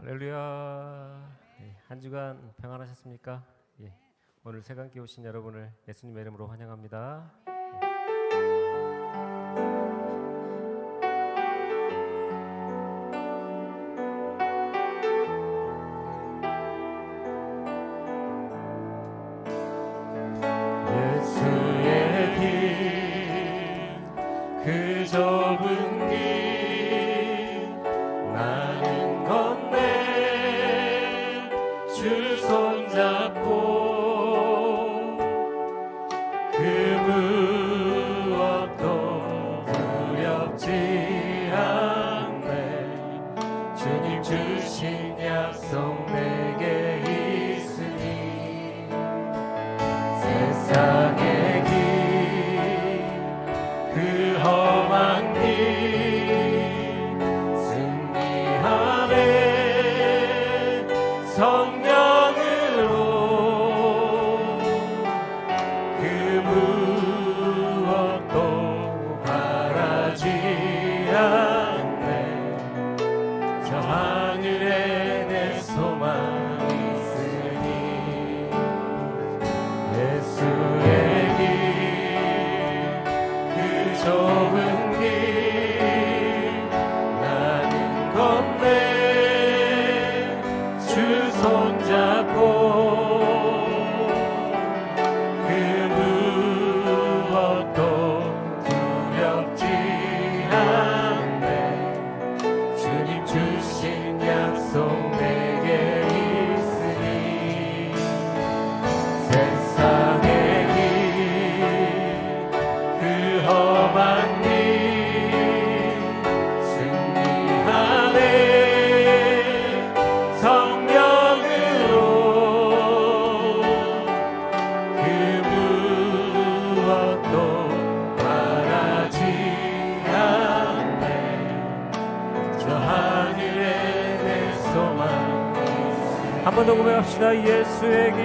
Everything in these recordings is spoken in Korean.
할렐루야. 한 주간 평안하셨습니까? 오늘 새감기 오신 여러분을 예수님의 이름으로 환영합니다. 예수의 길, 그 좁은 길 나는 건네 주 손잡고 그 무엇도 두렵지 않네. 주님 주신 약속 내게 있으니 세상의 길 그 험한 길 승리하네. 성령으로 그 무엇도 바라지 않네. 저 하늘에 내 소망 있으니 예수의 길, 그 좁은 길 나는 건네 주 손잡고 그 무엇도 두렵지 않네. 주님 주신 약속 내게 있으니 세상의 길 그 험한 길 승리하네. 성령으로 그 무엇도 바라지 않네. 저 하늘에 내 소망 한 번 더 고백합시다. 예수의 길,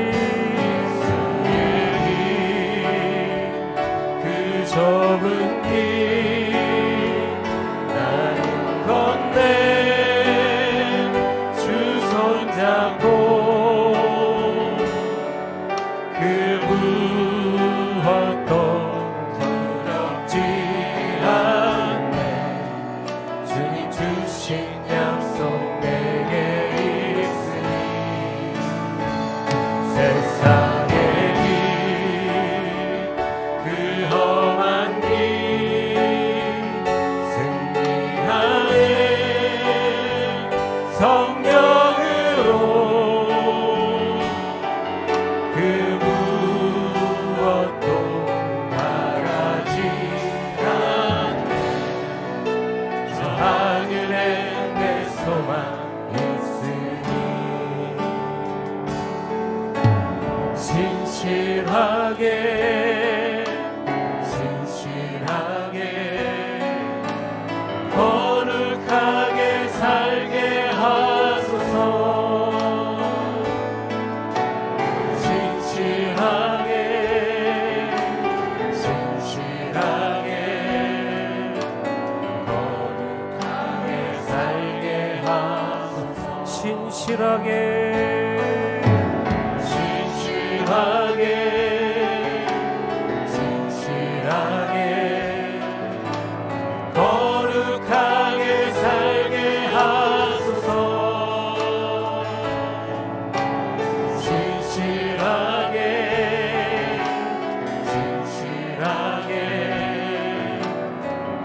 그 좁은 길 나는 건네 주 손잡고 그 무엇도 두렵지 않네. 주님 주신 약속 내게 있으니 세상의 길 그 험한 길 승리하네. 성령으로 그 무엇도 바라지 않네. 저 하늘에 내 소망 있으니 신실하게 거룩하게 살게 하소서. 신실하게 거룩하게 살게 하소서. 신실하게 거룩하게 살게 하소서. 신실하게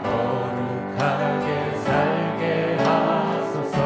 거룩하게 살게 하소서.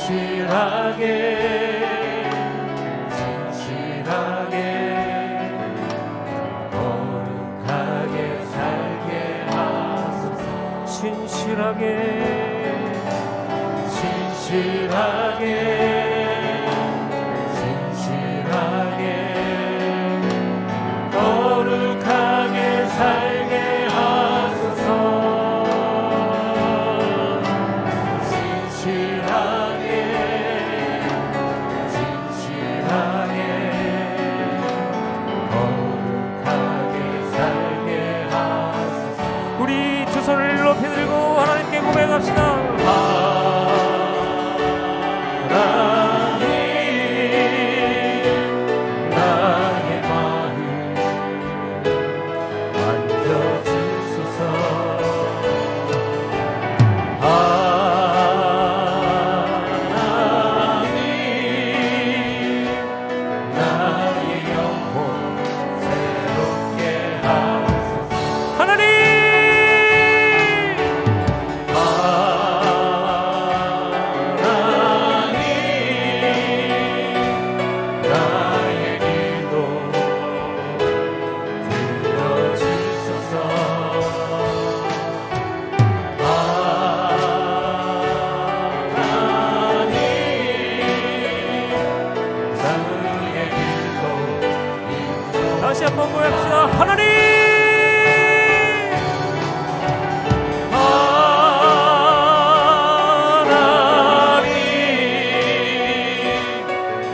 진실하게 거룩하게 살게 하소서. 진실하게 거룩하게 살게 하소서. 진실하게 거룩하게 살게 하소서. 우리 두 손을 높이 들고 하나님께 고백합시다. 다시 한번 고백합시다. 하나님,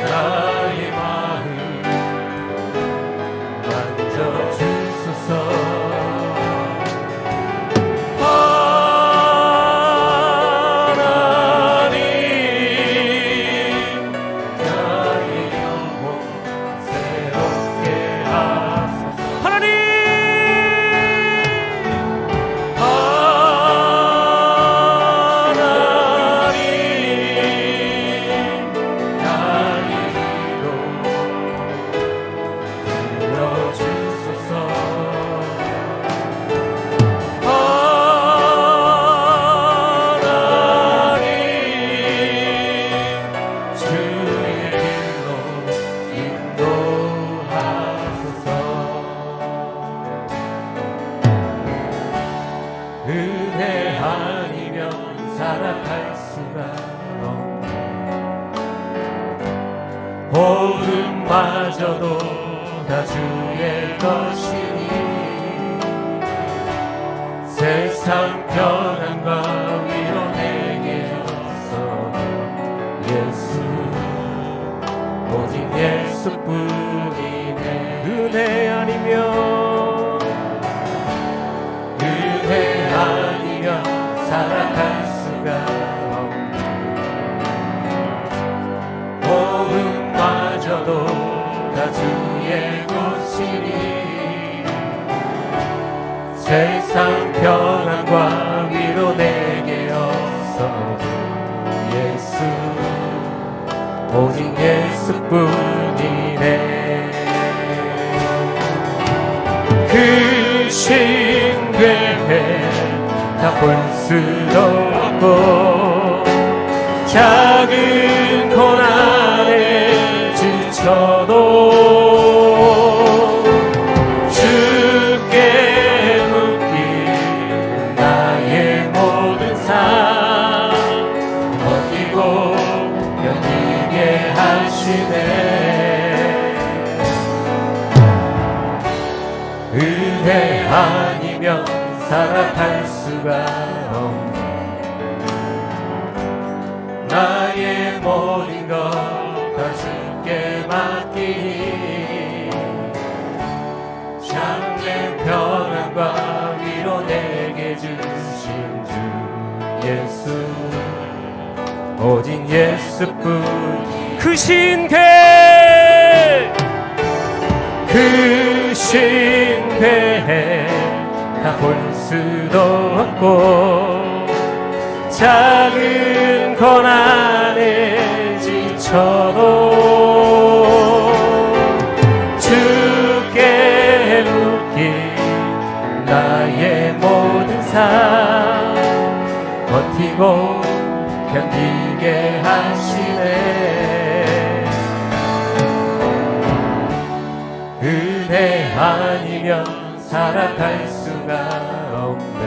나의 마음 만져주소서. 하나님, 나의 영혼 새롭게 하소서. 하나님, 나의 기도 들어주소서. 하나님, 주의 길로 인도하소서. 은혜 아니면 살아갈 수가 없네. 호흡마저도 다 주의 것이니 세상 편안과 위로 내게 줬어. 예수, 오직 예수뿐이네. 은혜 아니면 살아갈 수가 없네. 호흡마저도 다 주의 것이니 세상 평안과 위로 내게 없어. 예수, 오직 예수뿐이네. 그 신괴해 다 볼 수도 없고 작은 고난에 지쳐도 주께 묻기 나의 모든 삶 버티고 견디게 하시네. 은혜 아니면 살아갈 수가 없네. 나의 모든 것 다 주께 맡기니 참된 평안과 위로 내게 주신 주 예수, 오직 예수뿐. 그 신괴 다 볼 수도 없고 작은 고난에 지쳐도 주께 묻기 나의 모든 삶 버티고 견디게 하 하시네. 은혜 아니면 살아갈 수가 없네.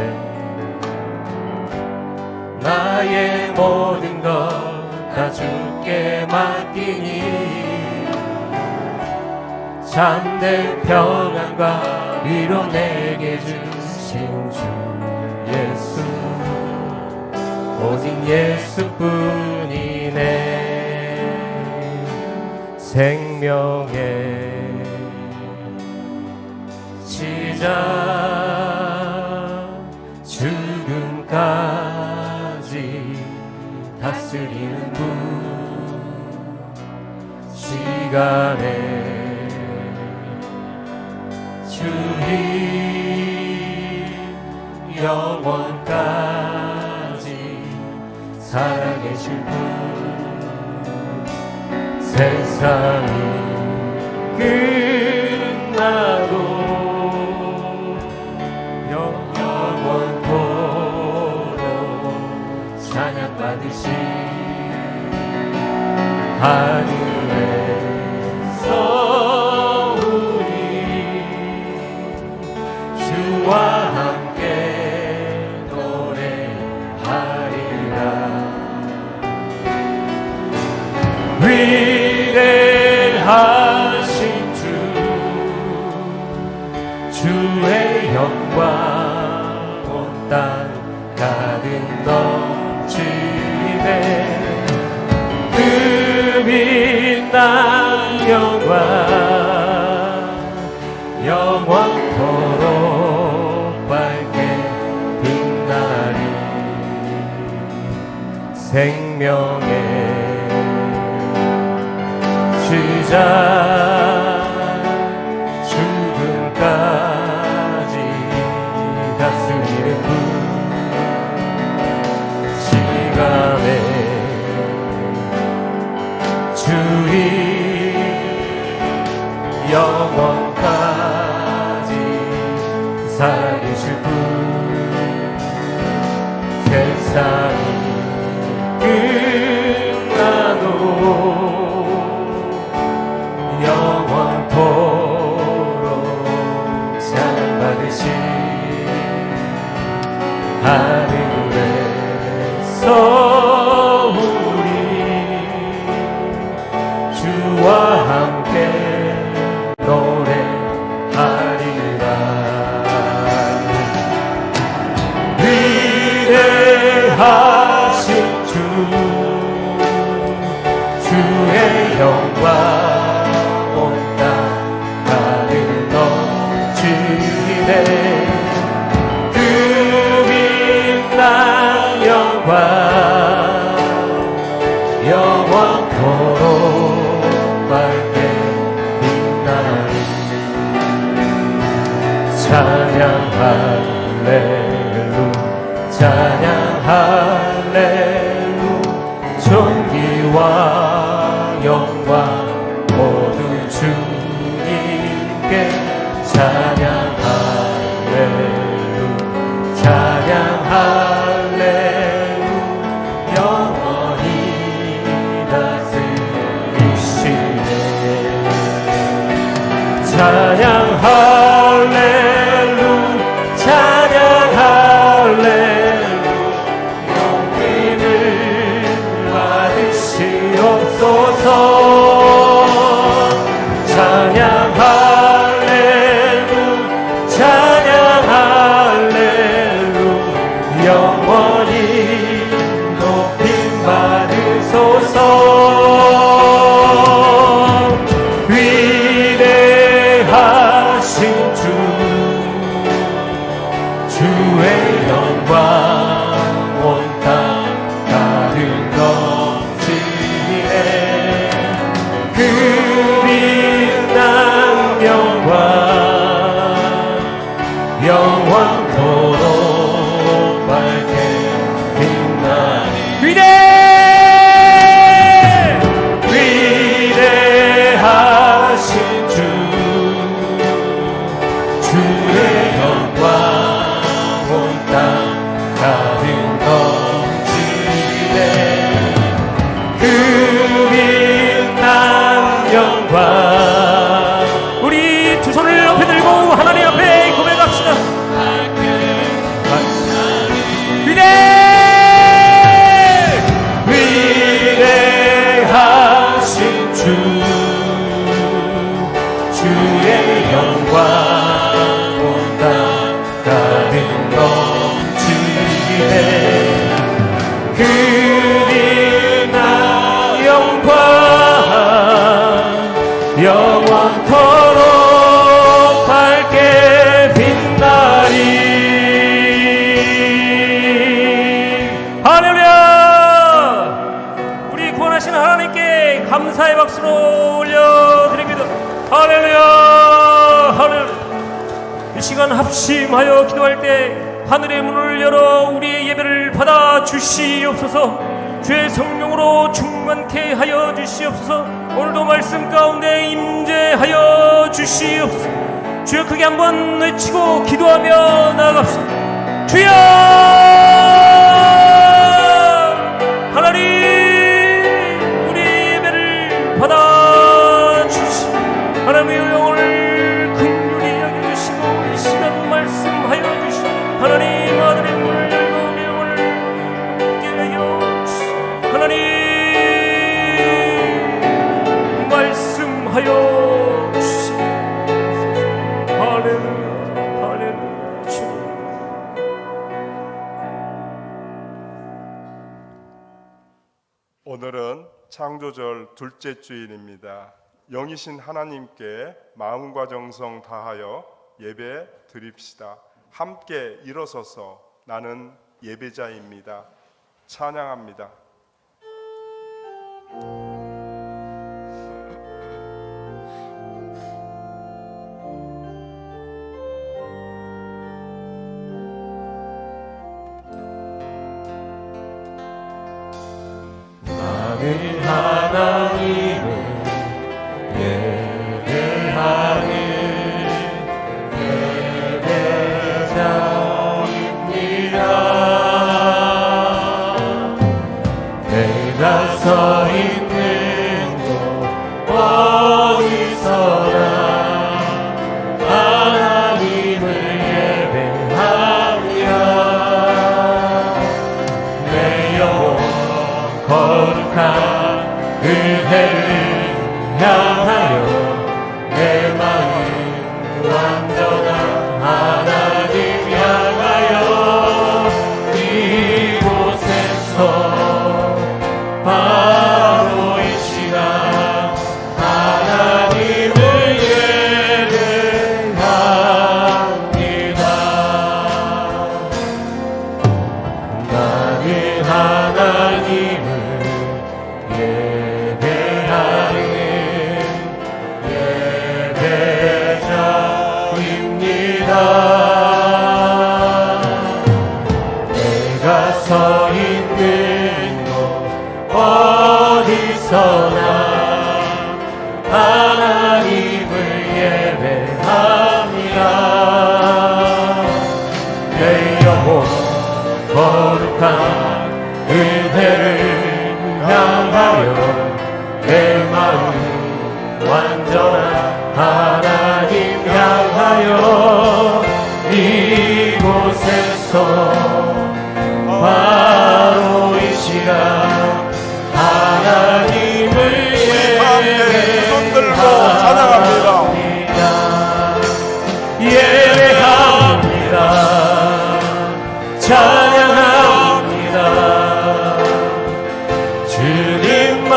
나의 모든 것 다 주께 맡기니 참된 평안과 위로 내게 주신 주 예수, 오직 예수뿐이네. 생명의 시작 죽음까지 다스리는 분, 시간의 주인, 영원까지 살아계실 분, 세상이 끝나도 영원토록 찬양받으시 하늘에서 우리 주와 함께 노래하리라. 위대하신 주, 주의 영광 온 땅 가득 넘치네. 그 빛난 영광 영원토록 밝게 빛나리. 생명의 시작 죽음까지 다스리는 분, 시간의 주인, 영원까지 살아계실 분, 세상이 끝나도 영원토록 사랑받으신 하늘에서 우리 주와 함께 노래하리라. 위대하신 주, 주의 영광 온 땅 가득 넘치네. 그 빛난 영광 영원토록 밝게 빛나리. 찬양 할렐루, 찬양 할렐루. 존귀와 영광 모두 주님께. 찬양 할렐루, 찬양 할렐루. 영원히 다스리시네. 찬양 할렐루, 찬양 할렐루. 영광을 받으시옵소서. 찬양 할렐루, 찬양 할렐루. 영원히 높임 받으소서. 위대하신 주, 주의 영광 온 땅 가득 넘치네. 충만하신 하나님께 감사의 박수로 올려드립니다. 할렐루야, 할렐루야. 이 시간 합심하여 기도할 때 하늘의 문을 열어 우리의 예배를 받아 주시옵소서. 주의 성령으로 충만케 하여 주시옵소서. 오늘도 말씀 가운데 임재하여 주시옵소서. 주여, 크게 한번 외치고 기도하며 나아갑시다. 주여, 하나님, 우리의 예배를 받아 주시. 하나님의 영혼을 긍휼히 여겨주시고 이 시간 말씀하여 주시. 하나님, 아들의 문을 열고 우리 영혼을 깨 하여 주시. 하나님, 말씀하여 주시. 할렐루야, 할렐루야. 주님, 오늘은 창조절 둘째 주일입니다. 영이신 하나님께 마음과 정성 다하여 예배 드립시다. 함께 일어서서 나는 예배자입니다. 찬양합니다. 나는 하나님을 예배하는 예배자입니다. 내가 서 있는 곳 어디서나 하나님을 예배하며 내 영혼 거룩한 은혜를 향하여 내 마음 완전한 하나님 향하여 이곳에서 바로 이 시간 하나님을 예배합니다. 나는 하나님을 예배하는 예배자입니다. 내가 서 있는 곳 어디서나 하나님을 예배합니다. 내 영혼 거룩한 은혜를 향하여 내 마음 완전한 하나님 향하여 이곳에서 바로 이 시간 하나님을 두 손 들고 찬양합니다. 예배합니다. 찬양합니다. 주님만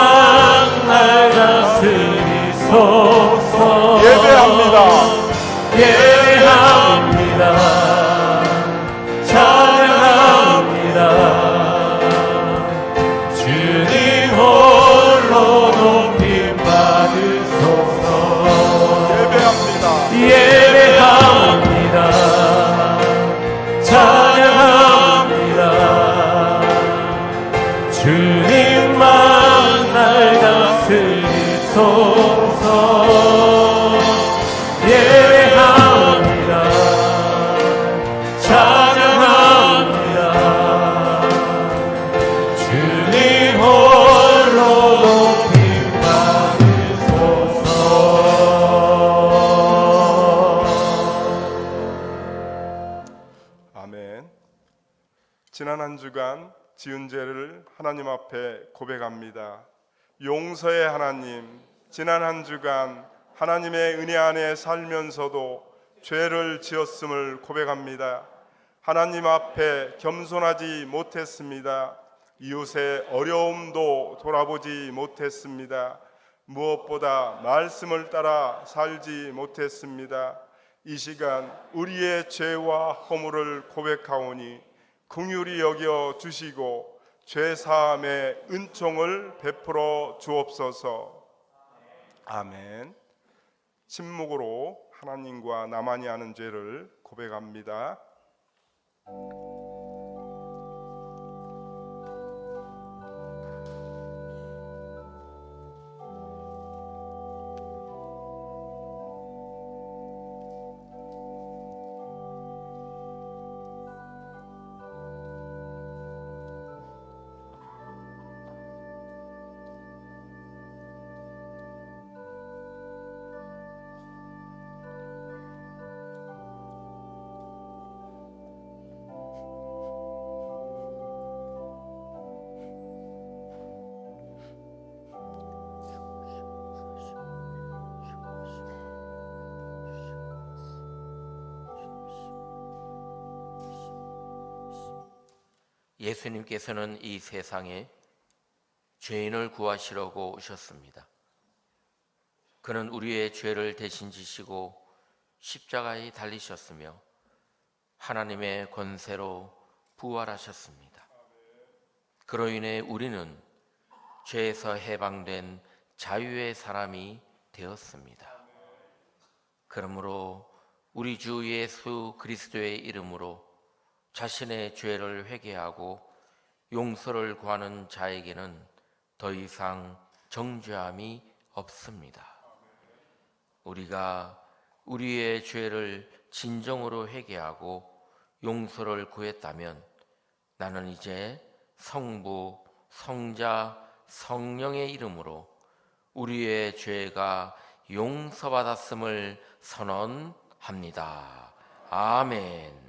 날 다스리소서. 예배합니다. 예배합니다. 찬양합니다. 주님 홀로 높임 받으소서. 예배합니다. 예배합니다. 찬양합니다. 주님만 날 다스리소서. 예배합니다. 찬양합니다. 주님 홀로 높임 받으소서. 아멘. 지난 한 주간 지은 죄를 하나님 앞에 고백합니다. 용서의 하나님, 지난 한 주간 하나님의 은혜 안에 살면서도 죄를 지었음을 고백합니다. 하나님 앞에 겸손하지 못했습니다. 이웃의 어려움도 돌아보지 못했습니다. 무엇보다 말씀을 따라 살지 못했습니다. 이 시간 우리의 죄와 허물을 고백하오니 긍휼히 여겨 주시고 죄사함의 은총을 베풀어 주옵소서. 아멘. 침묵으로 하나님과 나만이 아는 죄를 고백합니다. 예수님께서는 이 세상에 죄인을 구하시려고 오셨습니다. 그는 우리의 죄를 대신 지시고 십자가에 달리셨으며 하나님의 권세로 부활하셨습니다. 그로 인해 우리는 죄에서 해방된 자유의 사람이 되었습니다. 그러므로 우리 주 예수 그리스도의 이름으로 자신의 죄를 회개하고 용서를 구하는 자에게는 더 이상 정죄함이 없습니다. 우리가 우리의 죄를 진정으로 회개하고 용서를 구했다면 나는 이제 성부, 성자, 성령의 이름으로 우리의 죄가 용서받았음을 선언합니다. 아멘.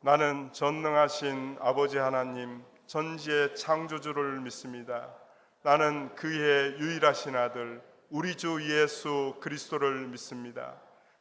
나는 전능하신 아버지 하나님, 전지의 창조주를 믿습니다. 나는 그의 유일하신 아들 우리 주 예수 그리스도를 믿습니다.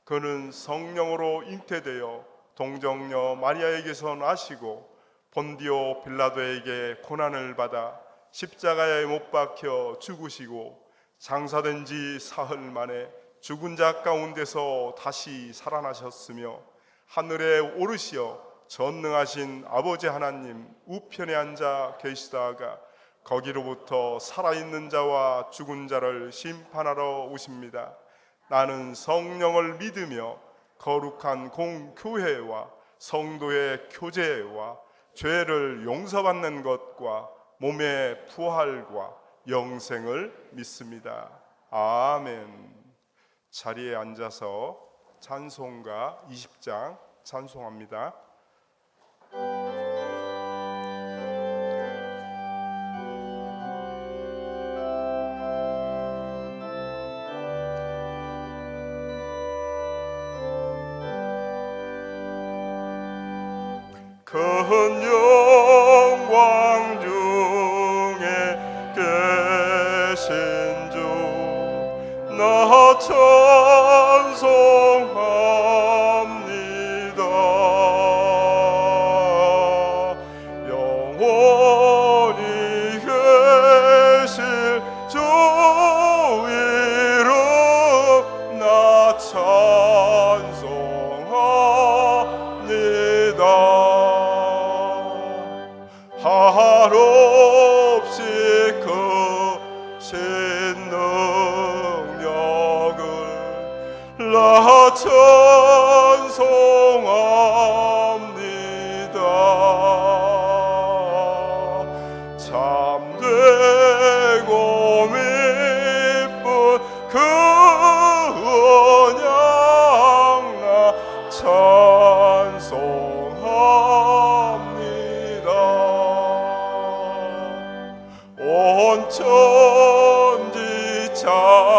그는 성령으로 잉태되어 동정녀 마리아에게서 나시고 본디오 빌라도에게 고난을 받아 십자가에 못 박혀 죽으시고 장사된 지 사흘 만에 죽은 자 가운데서 다시 살아나셨으며 하늘에 오르시어 전능하신 아버지 하나님 우편에 앉아 계시다가 거기로부터 살아있는 자와 죽은 자를 심판하러 오십니다. 나는 성령을 믿으며 거룩한 공교회와 성도의 교제와 죄를 용서받는 것과 몸의 부활과 영생을 믿습니다. 아멘. 자리에 앉아서 찬송가 20장 찬송합니다. 큰 영광 중에 계신 주 나 찬송합니다. 영원히 계실 주 이름 나 찬송합니다. 한없이 크신 능력을 나 찬송합니다. 참되고 미쁜 그 언약 나 찬송합니다. 온 천지 창조하시던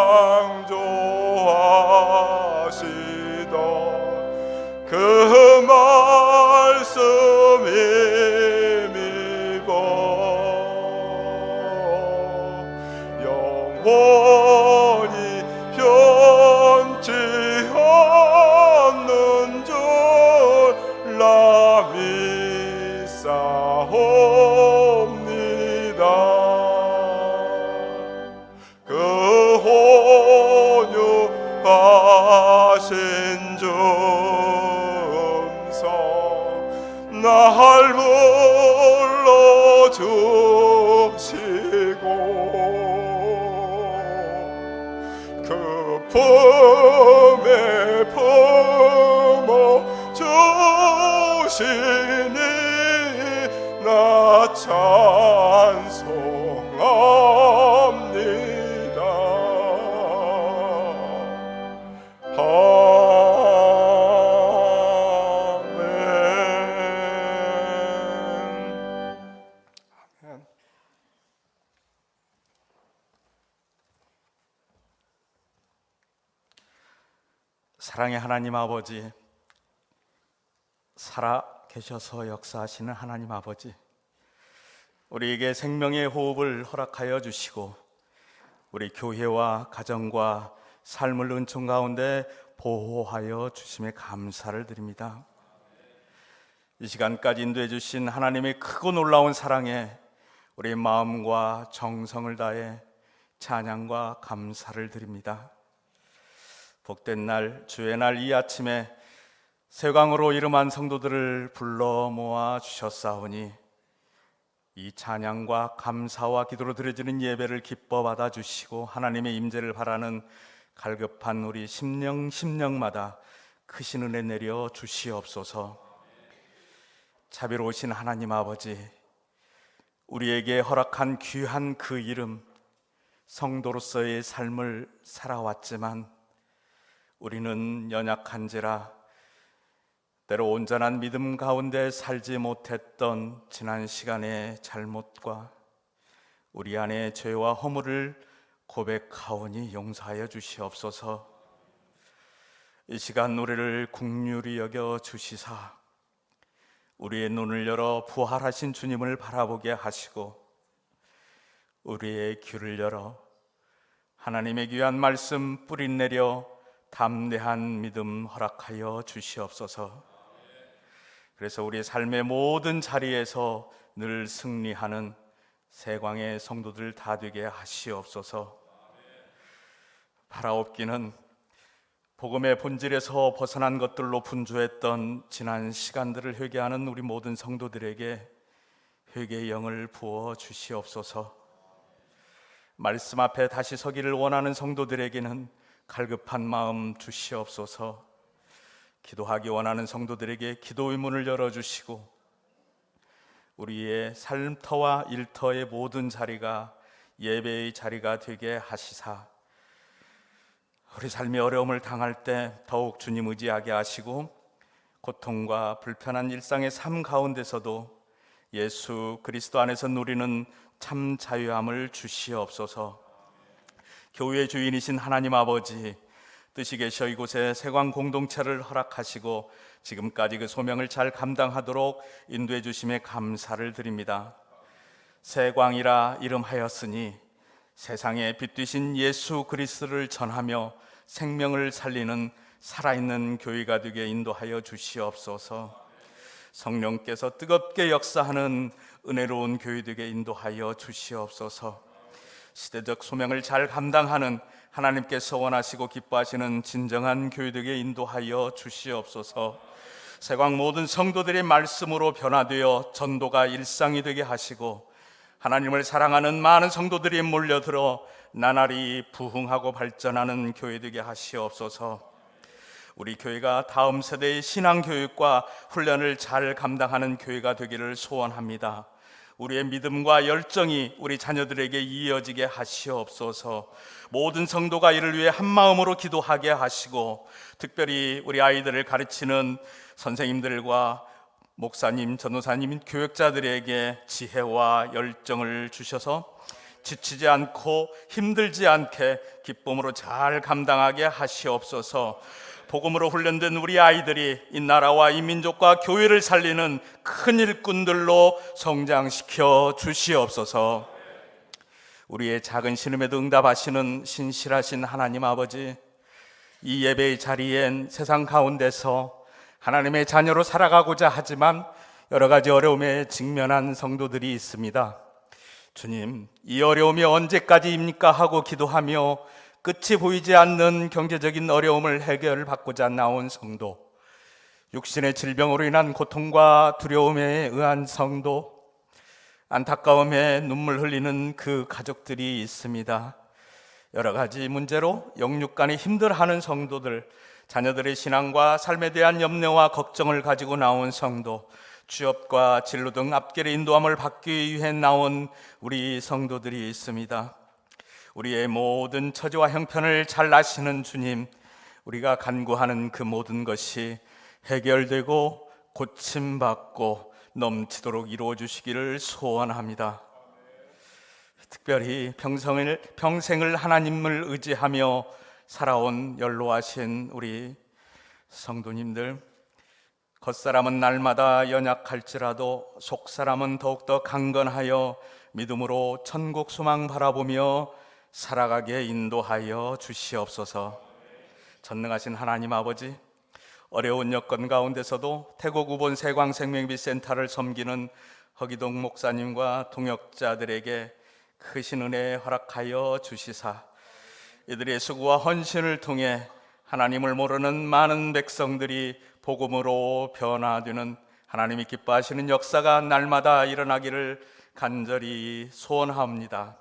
싸웁니다. 그 온유하신 중성 날 불러주시고 그 품에 품어 주시니 나 찬송합니다. 아멘. 사랑의 하나님 아버지, 살아 계셔서 역사하시는 하나님 아버지, 우리에게 생명의 호흡을 허락하여 주시고 우리 교회와 가정과 삶을 은총 가운데 보호하여 주심에 감사를 드립니다. 이 시간까지 인도해 주신 하나님의 크고 놀라운 사랑에 우리 마음과 정성을 다해 찬양과 감사를 드립니다. 복된 날, 주의 날 이 아침에 세광으로 이름한 성도들을 불러 모아 주셨사오니 이 찬양과 감사와 기도로 드려지는 예배를 기뻐 받아주시고 하나님의 임재를 바라는 갈급한 우리 심령마다 크신 은혜 내려 주시옵소서. 자비로우신 하나님 아버지, 우리에게 허락한 귀한 그 이름, 성도로서의 삶을 살아왔지만 우리는 연약한지라 때로 온전한 믿음 가운데 살지 못했던 지난 시간의 잘못과 우리 안의 죄와 허물을 고백하오니 용서하여 주시옵소서. 이 시간 우리를 긍휼히 여겨 주시사 우리의 눈을 열어 부활하신 주님을 바라보게 하시고 우리의 귀를 열어 하나님의 귀한 말씀 뿌리내려 담대한 믿음 허락하여 주시옵소서. 그래서 우리 삶의 모든 자리에서 늘 승리하는 세광의 성도들 다 되게 하시옵소서. 바라옵기는 복음의 본질에서 벗어난 것들로 분주했던 지난 시간들을 회개하는 우리 모든 성도들에게 회개의 영을 부어 주시옵소서. 말씀 앞에 다시 서기를 원하는 성도들에게는 갈급한 마음 주시옵소서. 기도하기 원하는 성도들에게 기도의 문을 열어주시고 우리의 삶터와 일터의 모든 자리가 예배의 자리가 되게 하시사 우리 삶이 어려움을 당할 때 더욱 주님 의지하게 하시고 고통과 불편한 일상의 삶 가운데서도 예수 그리스도 안에서 누리는 참 자유함을 주시옵소서. 교회의 주인이신 하나님 아버지, 뜻이 계셔 이곳에 세광 공동체를 허락하시고 지금까지 그 소명을 잘 감당하도록 인도해 주심에 감사를 드립니다. 세광이라 이름하였으니 세상에 빛 되신 예수 그리스도를 전하며 생명을 살리는 살아있는 교회가 되게 인도하여 주시옵소서. 성령께서 뜨겁게 역사하는 은혜로운 교회 되게 인도하여 주시옵소서. 시대적 소명을 잘 감당하는 하나님께서 원하시고 기뻐하시는 진정한 교회 되게 인도하여 주시옵소서. 세광 모든 성도들의 말씀으로 변화되어 전도가 일상이 되게 하시고 하나님을 사랑하는 많은 성도들이 몰려들어 나날이 부흥하고 발전하는 교회 되게 하시옵소서. 우리 교회가 다음 세대의 신앙교육과 훈련을 잘 감당하는 교회가 되기를 소원합니다. 우리의 믿음과 열정이 우리 자녀들에게 이어지게 하시옵소서. 모든 성도가 이를 위해 한마음으로 기도하게 하시고 특별히 우리 아이들을 가르치는 선생님들과 목사님, 전도사님, 교육자들에게 지혜와 열정을 주셔서 지치지 않고 힘들지 않게 기쁨으로 잘 감당하게 하시옵소서. 복음으로 훈련된 우리 아이들이 이 나라와 이 민족과 교회를 살리는 큰 일꾼들로 성장시켜 주시옵소서. 우리의 작은 신음에도 응답하시는 신실하신 하나님 아버지, 이 예배의 자리엔 세상 가운데서 하나님의 자녀로 살아가고자 하지만 여러 가지 어려움에 직면한 성도들이 있습니다. 주님, 이 어려움이 언제까지입니까? 하고 기도하며 끝이 보이지 않는 경제적인 어려움을 해결받고자 나온 성도, 육신의 질병으로 인한 고통과 두려움에 의한 성도, 안타까움에 눈물 흘리는 그 가족들이 있습니다. 여러 가지 문제로 영육간에 힘들어하는 성도들, 자녀들의 신앙과 삶에 대한 염려와 걱정을 가지고 나온 성도, 취업과 진로 등 앞길의 인도함을 받기 위해 나온 우리 성도들이 있습니다. 우리의 모든 처지와 형편을 잘 아시는 주님, 우리가 간구하는 그 모든 것이 해결되고 고침받고 넘치도록 이루어 주시기를 소원합니다. 특별히 평생을 하나님을 의지하며 살아온 연로하신 우리 성도님들, 겉사람은 날마다 연약할지라도 속사람은 더욱더 강건하여 믿음으로 천국 소망 바라보며 살아가게 인도하여 주시옵소서. 전능하신 하나님 아버지, 어려운 여건 가운데서도 태국 우본 세광생명비센터를 섬기는 허기동 목사님과 동역자들에게 크신 은혜 허락하여 주시사 이들의 수고와 헌신을 통해 하나님을 모르는 많은 백성들이 복음으로 변화되는 하나님이 기뻐하시는 역사가 날마다 일어나기를 간절히 소원합니다.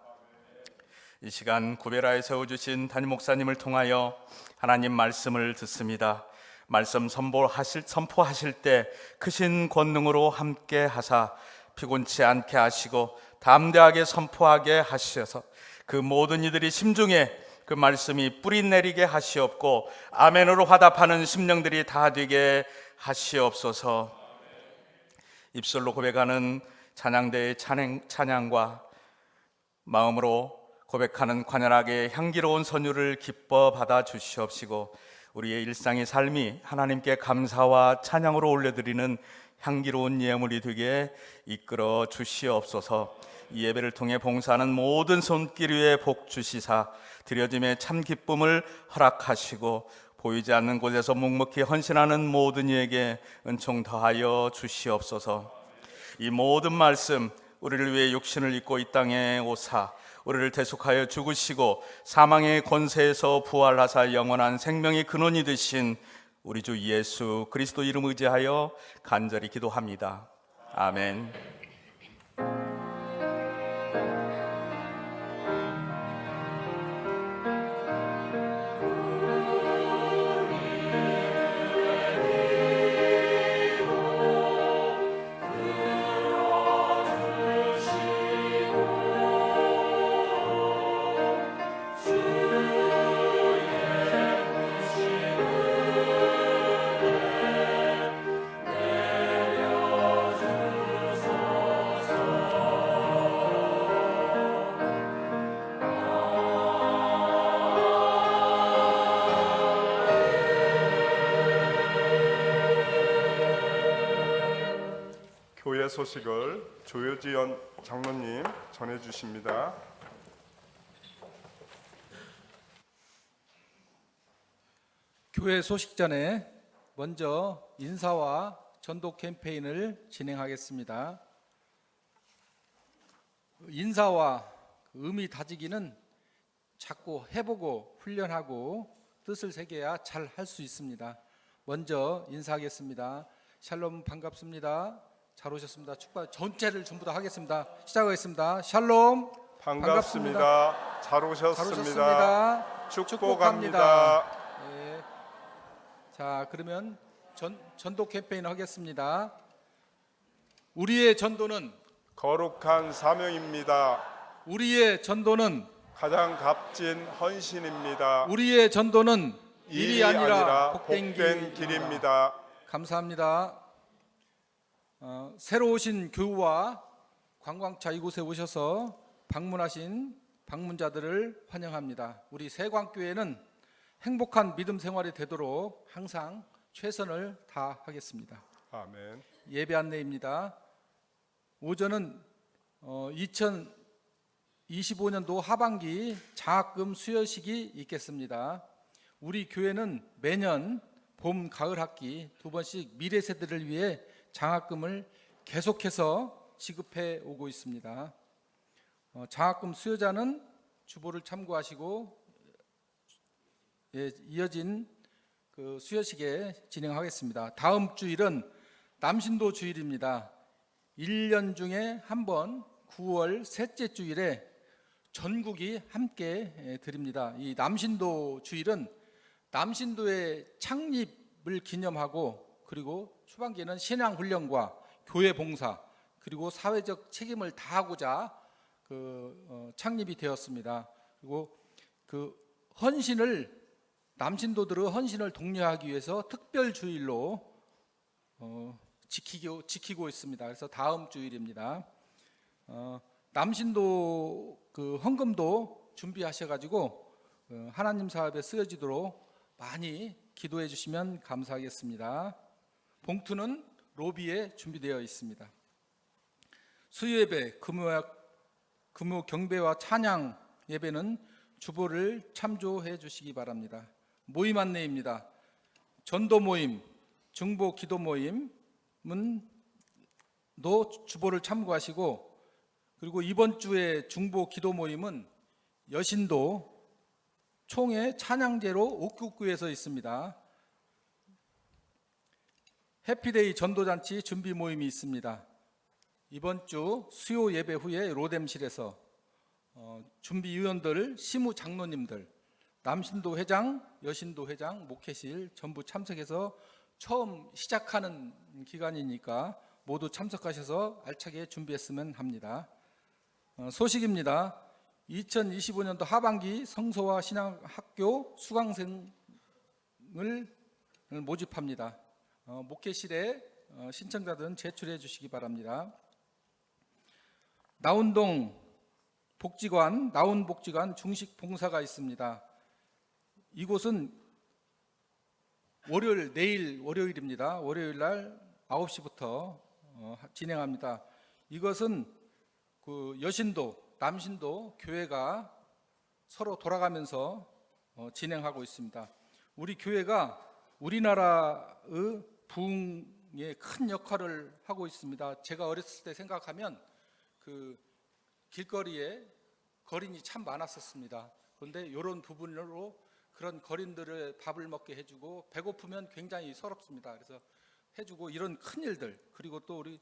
이 시간 구베라에 세워주신 담임 목사님을 통하여 하나님 말씀을 듣습니다. 말씀 선포하실 때 크신 권능으로 함께 하사 피곤치 않게 하시고 담대하게 선포하게 하셔서 그 모든 이들이 심중에 그 말씀이 뿌리 내리게 하시옵고 아멘으로 화답하는 심령들이 다 되게 하시옵소서. 입술로 고백하는 찬양대의 찬양과 마음으로 고백하는 관연하게 향기로운 선율을 기뻐 받아 주시옵시고 우리의 일상의 삶이 하나님께 감사와 찬양으로 올려드리는 향기로운 예물이 되게 이끌어 주시옵소서. 이 예배를 통해 봉사하는 모든 손길 위에 복 주시사 드려짐의 참 기쁨을 허락하시고 보이지 않는 곳에서 묵묵히 헌신하는 모든 이에게 은총 더하여 주시옵소서. 이 모든 말씀 우리를 위해 육신을 입고 이 땅에 오사 우리를 대속하여 죽으시고 사망의 권세에서 부활하사 영원한 생명의 근원이 되신 우리 주 예수 그리스도 이름 의지하여 간절히 기도합니다. 아멘. 교회 소식을 조효지연 장로님 전해주십니다. 교회 소식 전에 먼저 인사와 전도 캠페인을 진행하겠습니다. 인사와 의미 다지기는 자꾸 해보고 훈련하고 뜻을 새겨야 잘 할 수 있습니다. 먼저 인사하겠습니다. 샬롬 반갑습니다. 잘 오셨습니다. 축복 전체를 전부 다 하겠습니다. 시작하겠습니다. 샬롬 반갑습니다. 잘 오셨습니다. 오셨습니다. 축복합니다. 네. 자, 그러면 전도 캠페인 하겠습니다. 우리의 전도는 거룩한 사명입니다. 우리의 전도는 가장 값진 헌신입니다. 우리의 전도는 일이 아니라 복된 복된 길입니다. 감사합니다. 새로 오신 교우와 관광차 이곳에 오셔서 방문하신 방문자들을 환영합니다. 우리 세광교회는 행복한 믿음 생활이 되도록 항상 최선을 다하겠습니다. 아멘. 예배 안내입니다. 오전은 2025년도 하반기 장학금 수여식이 있겠습니다. 우리 교회는 매년 봄, 가을 학기 두 번씩 미래 세대를 위해 장학금을 계속해서 지급해 오고 있습니다. 장학금 수요자는 주보를 참고하시고 이어진 그 수여식에 진행하겠습니다. 다음 주일은 남신도 주일입니다. 1년 중에 한 번 9월 셋째 주일에 전국이 함께 드립니다. 이 남신도 주일은 남신도의 창립을 기념하고, 그리고 초반기에는 신앙 훈련과 교회 봉사, 그리고 사회적 책임을 다하고자 창립이 되었습니다. 그리고 그 헌신을, 남신도들의 헌신을 독려하기 위해서 특별 주일로 지키고 있습니다. 그래서 다음 주일입니다. 남신도 그 헌금도 준비하셔가지고 하나님 사업에 쓰여지도록 많이 기도해 주시면 감사하겠습니다. 봉투는 로비에 준비되어 있습니다. 수요예배, 금요 경배와 찬양 예배는 주보를 참조해 주시기 바랍니다. 모임 안내입니다. 전도 모임, 중보 기도 모임은 주보를 참고하시고, 그리고 이번 주에 중보 기도 모임은 여신도 총회 찬양제로 옥구구에서 있습니다. 해피데이 전도잔치 준비 모임이 있습니다. 이번 주 수요 예배 후에 로뎀실에서 준비위원들, 시무장로님들, 남신도 회장, 여신도 회장, 목회실 전부 참석해서 처음 시작하는 기간이니까 모두 참석하셔서 알차게 준비했으면 합니다. 소식입니다. 2025년도 하반기 성서와 신앙학교 수강생을 모집합니다. 목회실에 신청자들은 제출해 주시기 바랍니다. 나운동 복지관, 나운복지관 중식 봉사가 있습니다. 이곳은 내일 월요일입니다. 월요일 날 9시부터 진행합니다. 이것은 그 여신도, 남신도 교회가 서로 돌아가면서 진행하고 있습니다. 우리 교회가 우리나라의 부흥에 큰 역할을 하고 있습니다. 제가 어렸을 때 생각하면 그 길거리에 거린이 참 많았었습니다. 그런데 이런 부분으로 그런 거린들을 밥을 먹게 해주고, 배고프면 굉장히 서럽습니다. 그래서 해주고, 이런 큰 일들, 그리고 또 우리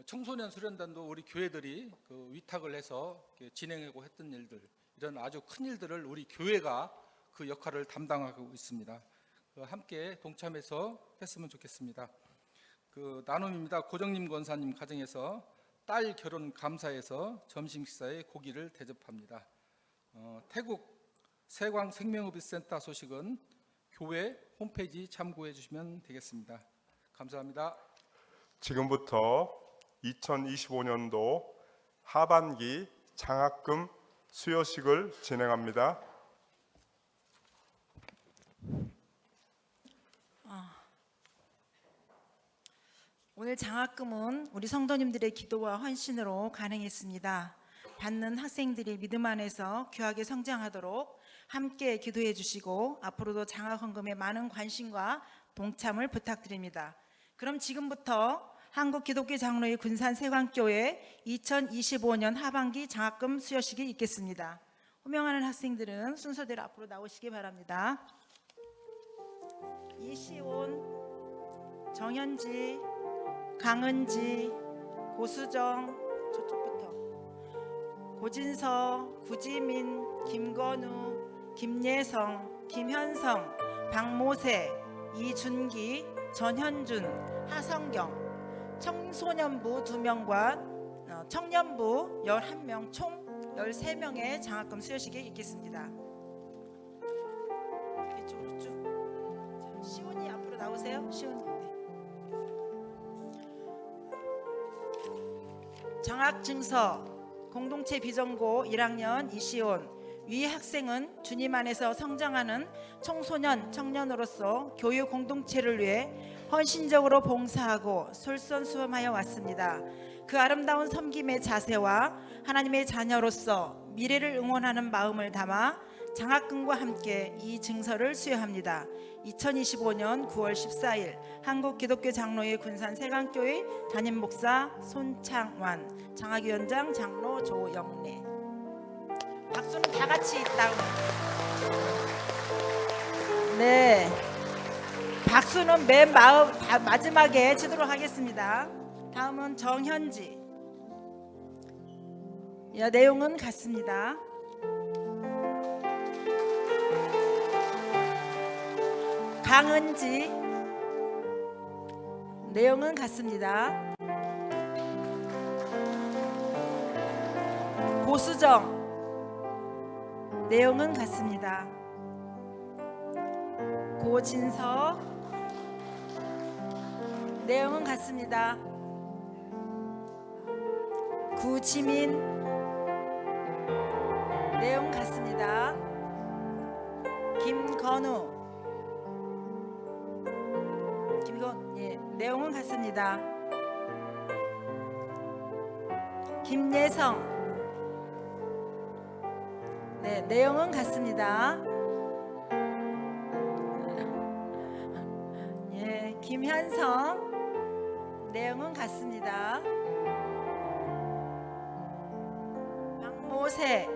청소년 수련단도 우리 교회들이 그 위탁을 해서 진행하고 했던 일들, 이런 아주 큰 일들을 우리 교회가 그 역할을 담당하고 있습니다. 함께 동참해서 했으면 좋겠습니다. 그 나눔입니다. 고정님 권사님 가정에서 딸 결혼 감사해서 점심 식사에 고기를 대접합니다. 태국 세광 생명의비센터 소식은 교회 홈페이지 참고해 주시면 되겠습니다. 감사합니다. 지금부터 2025년도 하반기 장학금 수여식을 진행합니다. 오늘 장학금은 우리 성도님들의 기도와 헌신으로 가능했습니다. 받는 학생들이 믿음 안에서 귀하게 성장하도록 함께 기도해 주시고, 앞으로도 장학헌금에 많은 관심과 동참을 부탁드립니다. 그럼 지금부터 한국기독교장로회 군산세광교회 2025년 하반기 장학금 수여식이 있겠습니다. 호명하는 학생들은 순서대로 앞으로 나오시기 바랍니다. 이시온, 정현지, 강은지, 고수정, 저쪽부터 고진서, 구지민, 김건우, 김예성, 김현성, 박모세, 이준기, 전현준, 하성경, 청소년부 2명과 청년부 11명, 총 13명의 장학금 수여식이 있겠습니다. 이쪽으로 쭉. 시온이 앞으로 나오세요. 시온이. 장학증서 공동체 비전고 1학년 이시온. 위 학생은 주님 안에서 성장하는 청소년, 청년으로서 교육 공동체를 위해 헌신적으로 봉사하고 솔선수범하여 왔습니다. 그 아름다운 섬김의 자세와 하나님의 자녀로서 미래를 응원하는 마음을 담아 장학금과 함께 이 증서를 수여합니다. 2025년 9월 14일 한국기독교 장로회 군산 세강교회 담임 목사 손창완, 장학위원장 장로 조영래. 박수는 다 같이 있다고. 네, 박수는 맨 마지막에 치도록 하겠습니다. 다음은 정현지. 내용은 같습니다. 강은지. 내용은 같습니다. 고수정. 내용은 같습니다. 고진서. 내용은 같습니다. 구지민. 내용 같습니다. 김건우. 내용은 같습니다. 김예성. 네, 내용은 같습니다. 김현성. 내용은 같습니다. 박모세.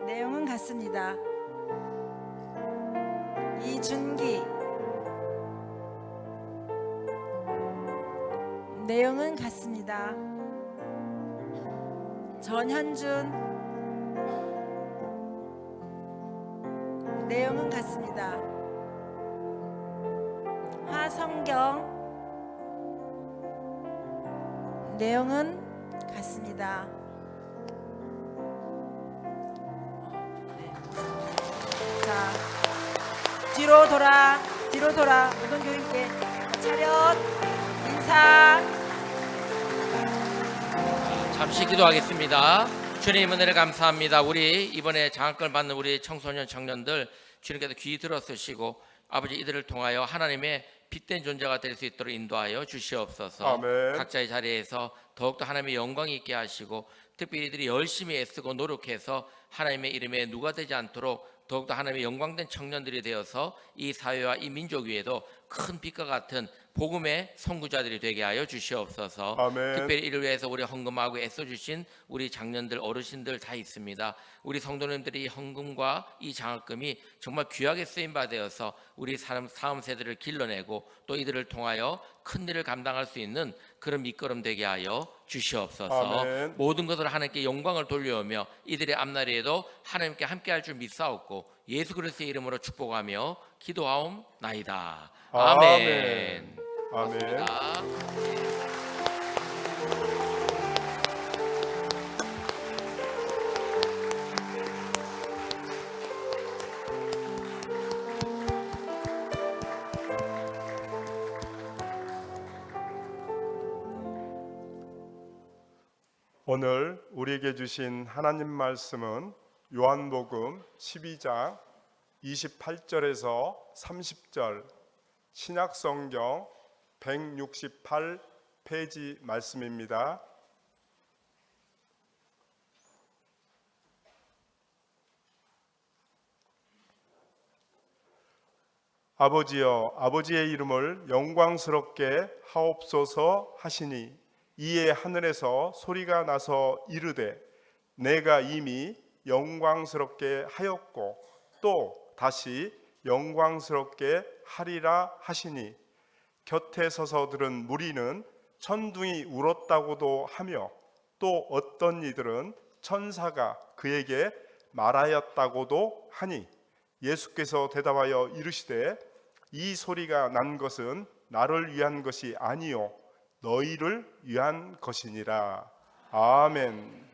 내용은 같습니다. 이준기. 내용은 같습니다. 전현준. 내용은 같습니다. 하성경. 내용은 같습니다. 자, 뒤로 돌아 모든 교인께 차렷 인사. 잠시 기도하겠습니다. 주님 은혜를 감사합니다. 우리 이번에 장학금을 받는 우리 청소년 청년들 주님께서 귀 들어쓰시고 아버지 이들을 통하여 하나님의 빛된 존재가 될 수 있도록 인도하여 주시옵소서. 아멘. 각자의 자리에서 더욱더 하나님의 영광이 있게 하시고 특별히 이들이 열심히 애쓰고 노력해서 하나님의 이름에 누가 되지 않도록 더욱더 하나님의 영광된 청년들이 되어서 이 사회와 이 민족 위에도 큰 빛과 같은 복음의 선구자들이 되게 하여 주시옵소서. 아멘. 특별히 이를 위해서 우리 헌금하고 애써주신 우리 장년들 어르신들 다 있습니다. 우리 성도님들이 이 헌금과 이 장학금이 정말 귀하게 쓰임받아서 우리 사람 다음 세대를 길러내고 또 이들을 통하여 큰 일을 감당할 수 있는 그런 밑거름 되게 하여 주시옵소서. 아멘. 모든 것을 하나님께 영광을 돌려오며 이들의 앞날에도 하나님께 함께할 줄 믿사옵고 예수 그리스도의 이름으로 축복하며 기도하옵나이다. 아멘. 아멘. 고맙습니다. 오늘 우리에게 주신 하나님 말씀은 요한복음 12장 28절에서 30절 신약성경 168페이지 말씀입니다. 아버지여 아버지의 이름을 영광스럽게 하옵소서 하시니 이에 하늘에서 소리가 나서 이르되 내가 이미 영광스럽게 하였고 또 다시 영광스럽게 하리라 하시니 곁에 서서 들은 무리는 천둥이 울었다고도 하며 또 어떤 이들은 천사가 그에게 말하였다고도 하니 예수께서 대답하여 이르시되 이 소리가 난 것은 나를 위한 것이 아니요 너희를 위한 것이니라. 아멘.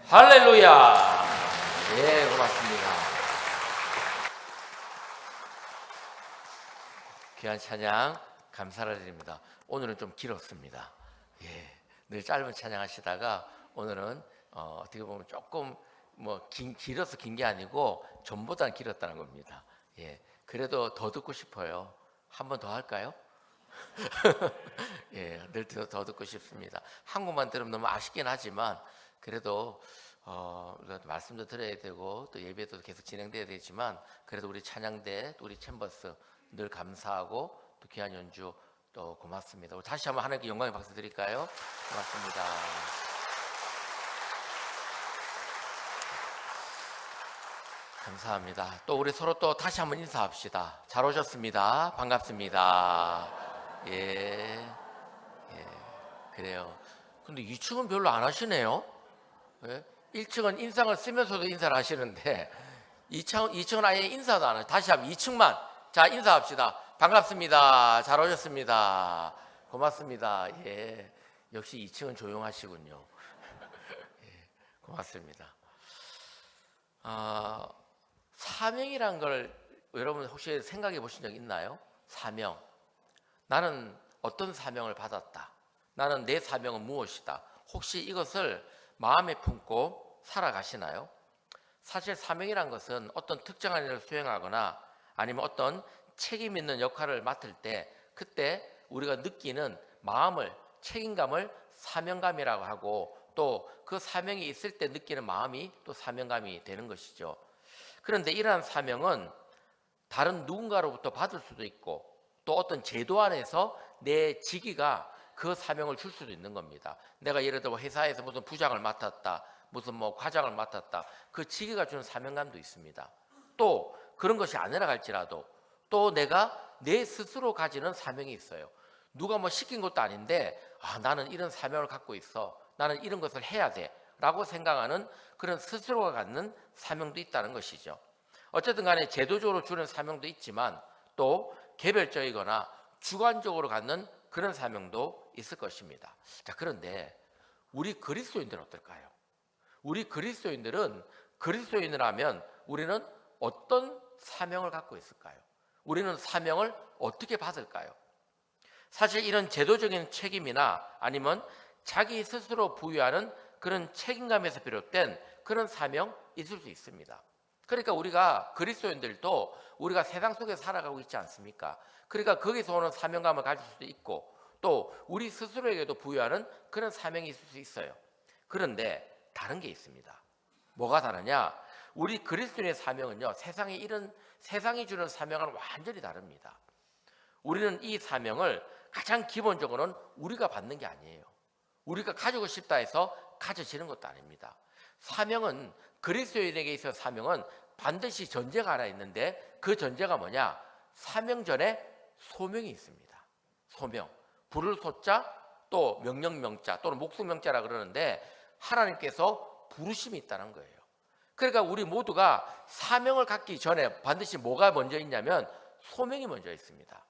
할렐루야. 예, 고맙습니다. 귀한 찬양 감사를 드립니다. 오늘은 좀 길었습니다. 예, 늘 짧은 찬양 하시다가 오늘은 어떻게 보면 조금 길어서 긴 게 아니고 전보다는 길었다는 겁니다. 예, 그래도 더 듣고 싶어요. 한 번 더 할까요? 예, 늘 더 듣고 싶습니다. 한 곡만 들으면 너무 아쉽긴 하지만 그래도 우리가 말씀도 드려야 되고 또 예배도 계속 진행돼야 되지만 그래도 우리 찬양대 또 우리 챔버스 늘 감사하고 또 귀한 연주 또 고맙습니다. 우리 다시 한번 하나님께 영광의 박수 드릴까요? 고맙습니다. 감사합니다. 또 우리 서로 또 다시 한번 인사합시다. 잘 오셨습니다. 반갑습니다. 예, 그래요. 근데 2층은 별로 안 하시네요. 예? 1층은 인상을 쓰면서도 인사를 하시는데 2층은 아예 인사도 안 해요. 다시 한번 2층만 자 인사합시다. 반갑습니다. 잘 오셨습니다. 고맙습니다. 예, 역시 2층은 조용하시군요. 예, 고맙습니다. 사명이란 걸 여러분 혹시 생각해 보신 적 있나요? 사명. 나는 어떤 사명을 받았다. 나는 내 사명은 무엇이다. 혹시 이것을 마음에 품고 살아가시나요? 사실 사명이란 것은 어떤 특정한 일을 수행하거나 아니면 어떤 책임 있는 역할을 맡을 때 그때 우리가 느끼는 마음을 책임감을 사명감이라고 하고 또 그 사명이 있을 때 느끼는 마음이 또 사명감이 되는 것이죠. 그런데 이러한 사명은 다른 누군가로부터 받을 수도 있고 또 어떤 제도 안에서 내 직위가 그 사명을 줄 수도 있는 겁니다. 내가 예를 들어 회사에서 무슨 부장을 맡았다, 무슨 과장을 맡았다, 그 직위가 주는 사명감도 있습니다. 또 그런 것이 아니라 할지라도 또 내가 내 스스로 가지는 사명이 있어요. 누가 시킨 것도 아닌데 나는 이런 사명을 갖고 있어, 나는 이런 것을 해야 돼 라고 생각하는 그런 스스로가 갖는 사명도 있다는 것이죠. 어쨌든 간에 제도적으로 주는 사명도 있지만 또 개별적이거나 주관적으로 갖는 그런 사명도 있을 것입니다. 자, 그런데 우리 그리스도인들은 어떨까요? 우리 그리스도인들은 그리스도인이라면 우리는 어떤 사명을 갖고 있을까요? 우리는 사명을 어떻게 받을까요? 사실 이런 제도적인 책임이나 아니면 자기 스스로 부여하는 그런 책임감에서 비롯된 그런 사명 있을 수 있습니다. 그러니까 우리가 그리스도인들도 우리가 세상 속에 살아가고 있지 않습니까? 그러니까 거기서 오는 사명감을 가질 수도 있고 또 우리 스스로에게도 부여하는 그런 사명이 있을 수 있어요. 그런데 다른 게 있습니다. 뭐가 다르냐? 우리 그리스도인의 사명은요, 세상이 주는 사명과는 완전히 다릅니다. 우리는 이 사명을 가장 기본적으로는 우리가 받는 게 아니에요. 우리가 가지고 싶다 해서 가져지는 것도 아닙니다. 사명은 그리스도인에게 있어 사명은 반드시 전제가 하나 있는데 그 전제가 뭐냐? 사명 전에 소명이 있습니다. 소명. 부를 소자 또 명령 명자 또는 목수 명자라 그러는데 하나님께서 부르심이 있다는 거예요. 그러니까 우리 모두가 사명을 갖기 전에 반드시 뭐가 먼저 있냐면 소명이 먼저 있습니다.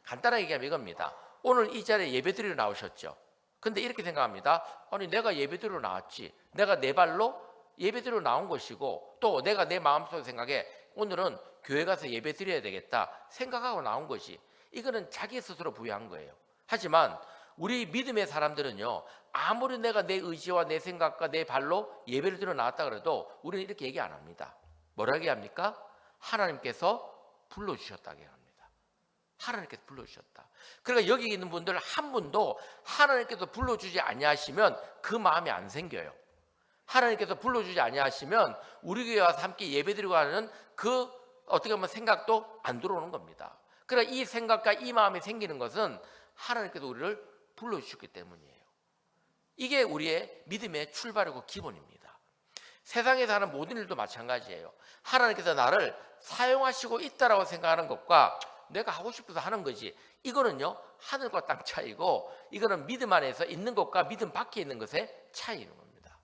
간단하게 얘기하면 이겁니다. 오늘 이 자리에 예배드리러 나오셨죠. 근데 이렇게 생각합니다. 아니 내가 예배드리러 나왔지. 내가 내 발로 예배드리러 나온 것이고 또 내가 내 마음속에 생각해 오늘은 교회 가서 예배드려야 되겠다 생각하고 나온 것이 이거는 자기 스스로 부여한 거예요. 하지만 우리 믿음의 사람들은요, 아무리 내가 내 의지와 내 생각과 내 발로 예배를 드려 나왔다 그래도 우리는 이렇게 얘기 안 합니다. 뭐라고 얘기합니까? 하나님께서 불러주셨다고 합니다. 하나님께서 불러주셨다. 그러니까 여기 있는 분들 한 분도 하나님께서 불러주지 아니하시면 그 마음이 안 생겨요. 하나님께서 불러주지 아니하시면 우리 교회 와서 함께 예배드리고 하는 그 어떻게 보면 생각도 안 들어오는 겁니다. 그러니까 이 생각과 이 마음이 생기는 것은 하나님께서 우리를 불러주셨기 때문이에요. 이게 우리의 믿음의 출발이고 기본입니다. 세상에서 하는 모든 일도 마찬가지예요. 하나님께서 나를 사용하시고 있다라고 생각하는 것과 내가 하고 싶어서 하는 거지, 이거는요 하늘과 땅 차이고 이거는 믿음 안에서 있는 것과 믿음 밖에 있는 것의 차이인 겁니다.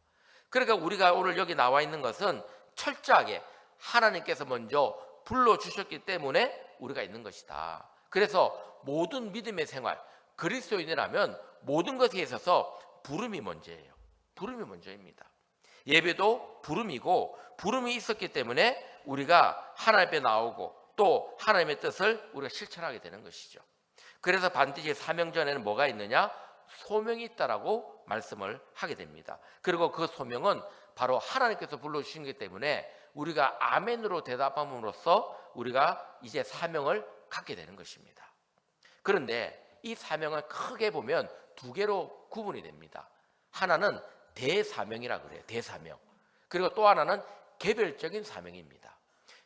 그러니까 우리가 오늘 여기 나와 있는 것은 철저하게 하나님께서 먼저 불러주셨기 때문에 우리가 있는 것이다. 그래서 모든 믿음의 생활, 그리스도인이라면 모든 것에 있어서 부름이 먼저예요. 부름이 먼저입니다. 예배도 부름이고, 부름이 있었기 때문에 우리가 하나님 앞에 나오고 또 하나님의 뜻을 우리가 실천하게 되는 것이죠. 그래서 반드시 사명 전에는 뭐가 있느냐? 소명이 있다라고 말씀을 하게 됩니다. 그리고 그 소명은 바로 하나님께서 불러주신 것이기 때문에 우리가 아멘으로 대답함으로써 우리가 이제 사명을 갖게 되는 것입니다. 그런데 이 사명을 크게 보면 두 개로 구분이 됩니다. 하나는 대사명이라 그래요. 대사명. 그리고 또 하나는 개별적인 사명입니다.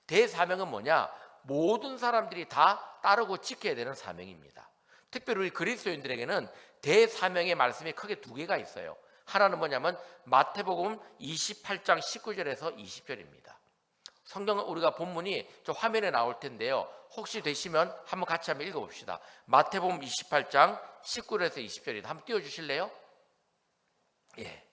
대사명은 뭐냐? 모든 사람들이 다 따르고 지켜야 되는 사명입니다. 특별히 우리 그리스도인들에게는 대사명의 말씀이 크게 두 개가 있어요. 하나는 뭐냐면 마태복음 28장 19절에서 20절입니다. 성경은 우리가 본문이 저 화면에 나올 텐데요. 혹시 되시면 한번 같이 한번 읽어봅시다. 마태복음 28장 19절에서 20절입니다. 한번 띄워주실래요? 예.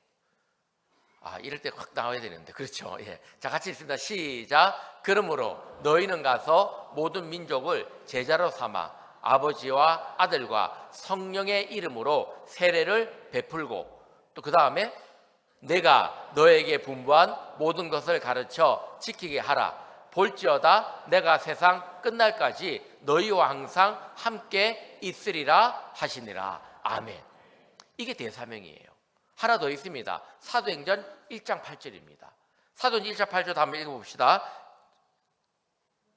이럴 때 확 나와야 되는데, 그렇죠? 예. 자, 같이 읽습니다. 시작. 그러므로 너희는 가서 모든 민족을 제자로 삼아 아버지와 아들과 성령의 이름으로 세례를 베풀고, 또 그 다음에 내가 너에게 분부한 모든 것을 가르쳐 지키게 하라. 볼지어다 내가 세상 끝날까지 너희와 항상 함께 있으리라 하시니라. 아멘. 이게 대사명이에요. 하나 더 있습니다. 사도행전 1장 8절입니다. 사도행전 1장 8절 한번 읽어봅시다.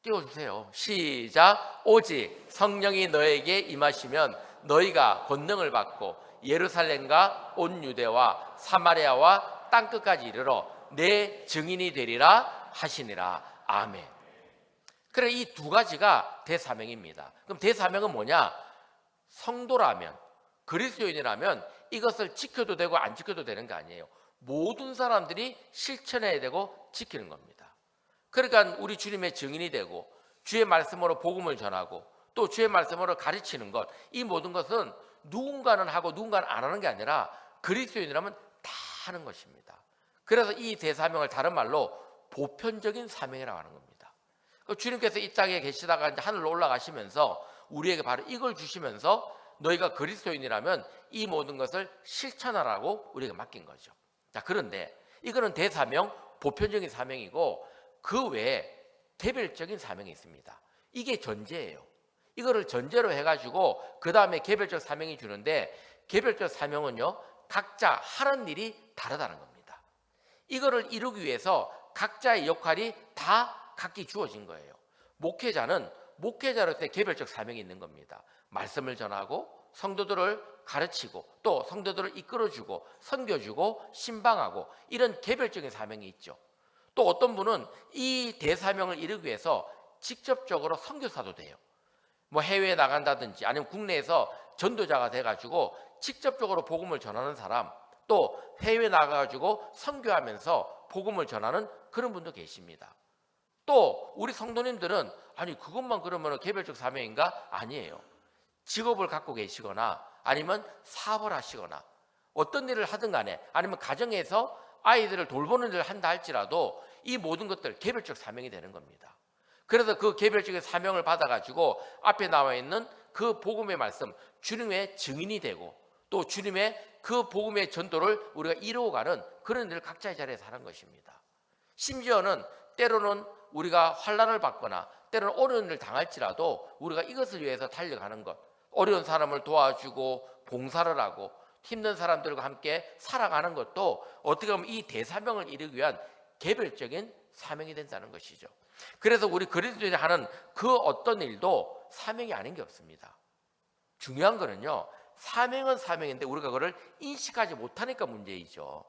띄워주세요. 시작. 오직 성령이 너에게 임하시면 너희가 권능을 받고 예루살렘과 온 유대와 사마리아와 땅끝까지 이르러 내 증인이 되리라 하시니라. 아멘. 그래, 이 두 가지가 대사명입니다. 그럼 대사명은 뭐냐? 성도라면, 그리스도인이라면 이것을 지켜도 되고 안 지켜도 되는 거 아니에요. 모든 사람들이 실천해야 되고 지키는 겁니다. 그러니까 우리 주님의 증인이 되고 주의 말씀으로 복음을 전하고 또 주의 말씀으로 가르치는 것, 이 모든 것은 누군가는 하고 누군가는 안 하는 게 아니라 그리스도인이라면 다 하는 것입니다. 그래서 이 대사명을 다른 말로 보편적인 사명이라고 하는 겁니다. 주님께서 이 땅에 계시다가 이제 하늘로 올라가시면서 우리에게 바로 이걸 주시면서 너희가 그리스도인이라면 이 모든 것을 실천하라고 우리가 맡긴 거죠. 자, 그런데 이거는 대사명, 보편적인 사명이고 그 외에 개별적인 사명이 있습니다. 이게 전제예요. 이거를 전제로 해가지고 그 다음에 개별적 사명이 주는데, 개별적 사명은요 각자 하는 일이 다르다는 겁니다. 이거를 이루기 위해서 각자의 역할이 다 각기 주어진 거예요. 목회자는 목회자로서의 개별적 사명이 있는 겁니다. 말씀을 전하고 성도들을 가르치고 또 성도들을 이끌어주고 선교주고 신방하고 이런 개별적인 사명이 있죠. 또 어떤 분은 이 대사명을 이루기 위해서 직접적으로 선교사도 돼요. 뭐 해외에 나간다든지 아니면 국내에서 전도자가 돼가지고 직접적으로 복음을 전하는 사람, 또 해외에 나가가지고 선교하면서 복음을 전하는 그런 분도 계십니다. 또 우리 성도님들은 아니 그것만 그러면 개별적 사명인가? 아니에요. 직업을 갖고 계시거나 아니면 사업을 하시거나 어떤 일을 하든 간에 아니면 가정에서 아이들을 돌보는 일을 한다 할지라도 이 모든 것들 개별적 사명이 되는 겁니다. 그래서 그 개별적인 사명을 받아가지고 앞에 나와 있는 그 복음의 말씀, 주님의 증인이 되고 또 주님의 그 복음의 전도를 우리가 이루어가는 그런 일을 각자의 자리에서 하는 것입니다. 심지어는 때로는 우리가 환난을 받거나 때로는 어려운 일을 당할지라도 우리가 이것을 위해서 달려가는 것, 어려운 사람을 도와주고 봉사를 하고 힘든 사람들과 함께 살아가는 것도 어떻게 보면 이 대사명을 이루기 위한 개별적인 사명이 된다는 것이죠. 그래서 우리 그리스도인이 하는 그 어떤 일도 사명이 아닌 게 없습니다. 중요한 거는요, 사명은 사명인데 우리가 그걸 인식하지 못하니까 문제이죠.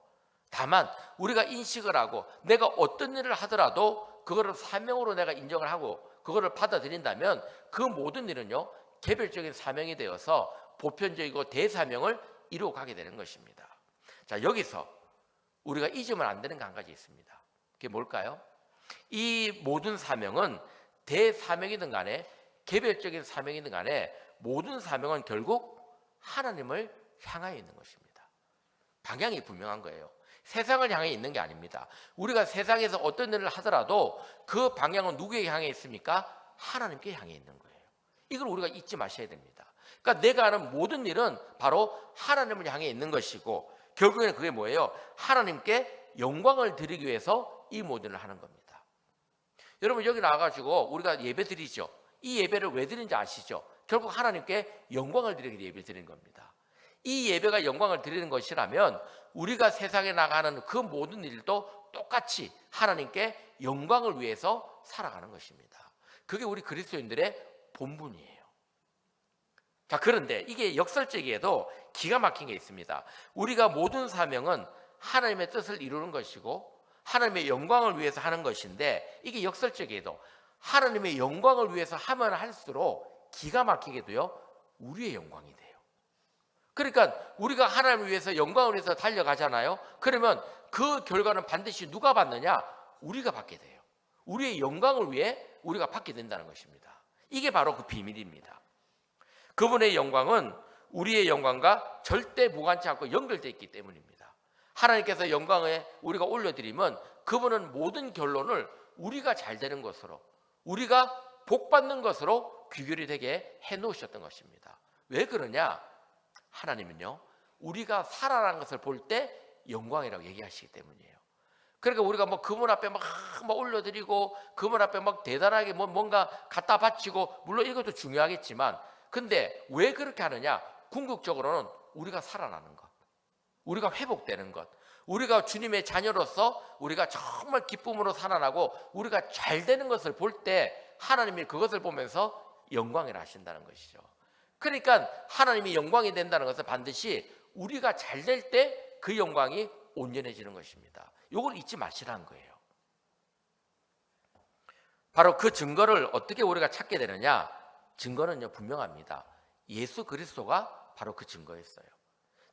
다만 우리가 인식을 하고 내가 어떤 일을 하더라도 그거를 사명으로 내가 인정을 하고 그거를 받아들인다면 그 모든 일은요 개별적인 사명이 되어서 보편적이고 대사명을 이루어가게 되는 것입니다. 자, 여기서 우리가 잊으면 안 되는 게 한 가지 있습니다. 그게 뭘까요? 이 모든 사명은 대사명이든 간에 개별적인 사명이든 간에 모든 사명은 결국 하나님을 향하여 있는 것입니다. 방향이 분명한 거예요. 세상을 향해 있는 게 아닙니다. 우리가 세상에서 어떤 일을 하더라도 그 방향은 누구에게 향해 있습니까? 하나님께 향해 있는 거예요. 이걸 우리가 잊지 마셔야 됩니다. 그러니까 내가 하는 모든 일은 바로 하나님을 향해 있는 것이고 결국에는 그게 뭐예요? 하나님께 영광을 드리기 위해서 이 모든 걸 하는 겁니다. 여러분 여기 나와가지고 우리가 예배 드리죠. 이 예배를 왜 드리는지 아시죠? 결국 하나님께 영광을 드리기 위해 예배 드리는 겁니다. 이 예배가 영광을 드리는 것이라면 우리가 세상에 나가는 그 모든 일도 똑같이 하나님께 영광을 위해서 살아가는 것입니다. 그게 우리 그리스도인들의 본분이에요. 자, 그런데 이게 역설적이에도 기가 막힌 게 있습니다. 우리가 모든 사명은 하나님의 뜻을 이루는 것이고 하나님의 영광을 위해서 하는 것인데, 이게 역설적이에도 하나님의 영광을 위해서 하면 할수록 기가 막히게도요 우리의 영광이 돼요. 그러니까 우리가 하나님을 위해서 영광을 위해서 달려가잖아요. 그러면 그 결과는 반드시 누가 받느냐? 우리가 받게 돼요. 우리의 영광을 위해 우리가 받게 된다는 것입니다. 이게 바로 그 비밀입니다. 그분의 영광은 우리의 영광과 절대 무관치 않고 연결되어 있기 때문입니다. 하나님께서 영광에 우리가 올려드리면 그분은 모든 결론을 우리가 잘 되는 것으로, 우리가 복 받는 것으로 귀결이 되게 해놓으셨던 것입니다. 왜 그러냐? 하나님은요 우리가 살아나는 것을 볼 때 영광이라고 얘기하시기 때문이에요. 그러니까 우리가 뭐 그분 앞에 막 올려드리고 그분 앞에 막 대단하게 뭔가 갖다 바치고, 물론 이것도 중요하겠지만, 근데 왜 그렇게 하느냐? 궁극적으로는 우리가 살아나는 것, 우리가 회복되는 것, 우리가 주님의 자녀로서 우리가 정말 기쁨으로 살아나고 우리가 잘 되는 것을 볼 때 하나님이 그것을 보면서 영광이라 하신다는 것이죠. 그러니까 하나님이 영광이 된다는 것은 반드시 우리가 잘 될 때 그 영광이 온전해지는 것입니다. 이걸 잊지 마시라는 거예요. 바로 그 증거를 어떻게 우리가 찾게 되느냐? 증거는요 분명합니다. 예수 그리스도가 바로 그 증거였어요.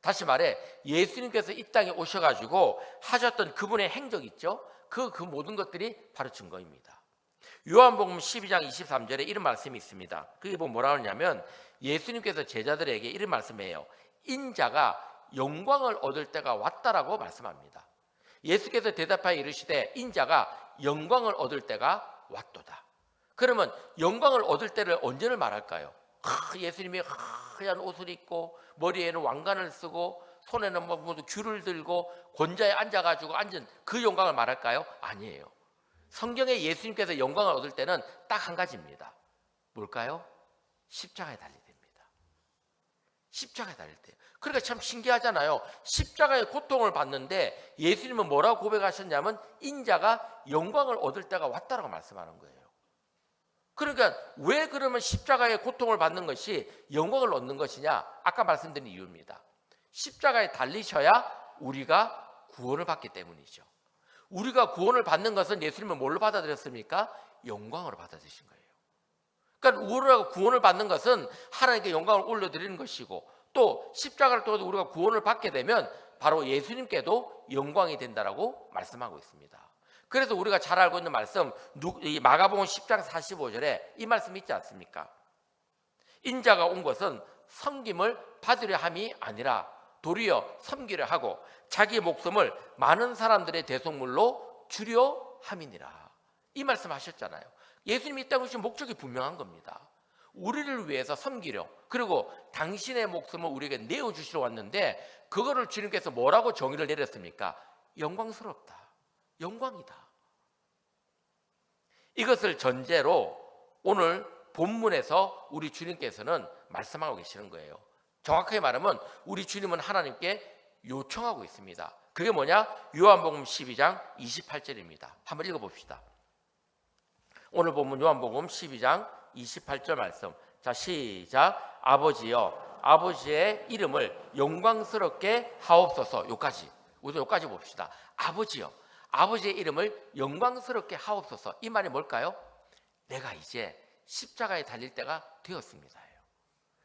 다시 말해 예수님께서 이 땅에 오셔가지고 하셨던 그분의 행적 있죠? 그 모든 것들이 바로 증거입니다. 요한복음 12장 23절에 이런 말씀이 있습니다. 그게 뭐라고 하냐면 예수님께서 제자들에게 이런 말씀이에요. 인자가 영광을 얻을 때가 왔다라고 말씀합니다. 예수께서 대답하여 이르시되 인자가 영광을 얻을 때가 왔도다. 그러면 영광을 얻을 때를 언제를 말할까요? 예수님이 하얀 옷을 입고 머리에는 왕관을 쓰고 손에는 귤을 들고 권자에 앉아가지고 앉은 그 영광을 말할까요? 아니에요. 성경에 예수님께서 영광을 얻을 때는 딱 한 가지입니다. 뭘까요? 십자가에 달릴 때입니다. 십자가에 달릴 때. 그러니까 참 신기하잖아요. 십자가의 고통을 받는데 예수님은 뭐라고 고백하셨냐면 인자가 영광을 얻을 때가 왔다라고 말씀하는 거예요. 그러니까 왜 그러면 십자가의 고통을 받는 것이 영광을 얻는 것이냐? 아까 말씀드린 이유입니다. 십자가에 달리셔야 우리가 구원을 받기 때문이죠. 우리가 구원을 받는 것은 예수님은 뭘로 받아들였습니까? 영광으로 받아들이신 거예요. 그러니까 우리가 구원을 받는 것은 하나님께 영광을 올려드리는 것이고, 또 십자가를 통해서 우리가 구원을 받게 되면 바로 예수님께도 영광이 된다라고 말씀하고 있습니다. 그래서 우리가 잘 알고 있는 말씀, 마가복음 10장 45절에 이 말씀이 있지 않습니까? 인자가 온 것은 섬김을 받으려 함이 아니라 도리어 섬기려 하고 자기 목숨을 많은 사람들의 대속물로 주려 함이니라. 이 말씀 하셨잖아요. 예수님이 이 땅에 오신 목적이 분명한 겁니다. 우리를 위해서 섬기려, 그리고 당신의 목숨을 우리에게 내어주시러 왔는데 그거를 주님께서 뭐라고 정의를 내렸습니까? 영광스럽다, 영광이다. 이것을 전제로 오늘 본문에서 우리 주님께서는 말씀하고 계시는 거예요. 정확하게 말하면 우리 주님은 하나님께 요청하고 있습니다. 그게 뭐냐? 요한복음 12장 28절입니다. 한번 읽어봅시다. 오늘 본문 요한복음 12장 28절 말씀. 자, 시작. 아버지여, 아버지의 이름을 영광스럽게 하옵소서. 요까지. 우선 요까지 봅시다. 아버지여, 아버지의 이름을 영광스럽게 하옵소서. 이 말이 뭘까요? 내가 이제 십자가에 달릴 때가 되었습니다.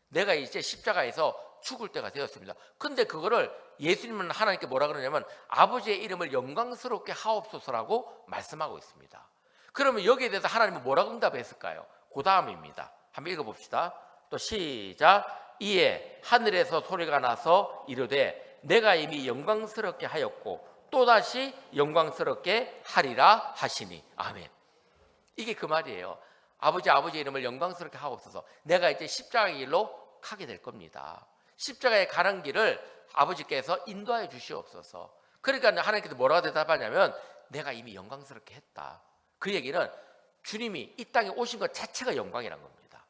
내가 이제 십자가에서 죽을 때가 되었습니다. 근데 그거를 예수님은 하나님께 뭐라 그러냐면 아버지의 이름을 영광스럽게 하옵소서라고 말씀하고 있습니다. 그러면 여기에 대해서 하나님은 뭐라고 응답했을까요? 그 다음입니다. 한번 읽어봅시다. 또 시작. 이에 하늘에서 소리가 나서 이르되 내가 이미 영광스럽게 하였고 또다시 영광스럽게 하리라 하시니. 아멘. 이게 그 말이에요. 아버지의 이름을 영광스럽게 하옵소서. 내가 이제 십자가의 길로 가게 될 겁니다. 십자가에 가는 길을 아버지께서 인도하여 주시옵소서. 그러니까 하나님께서 뭐라고 대답하냐면 내가 이미 영광스럽게 했다. 그 얘기는 주님이 이 땅에 오신 것 자체가 영광이란 겁니다.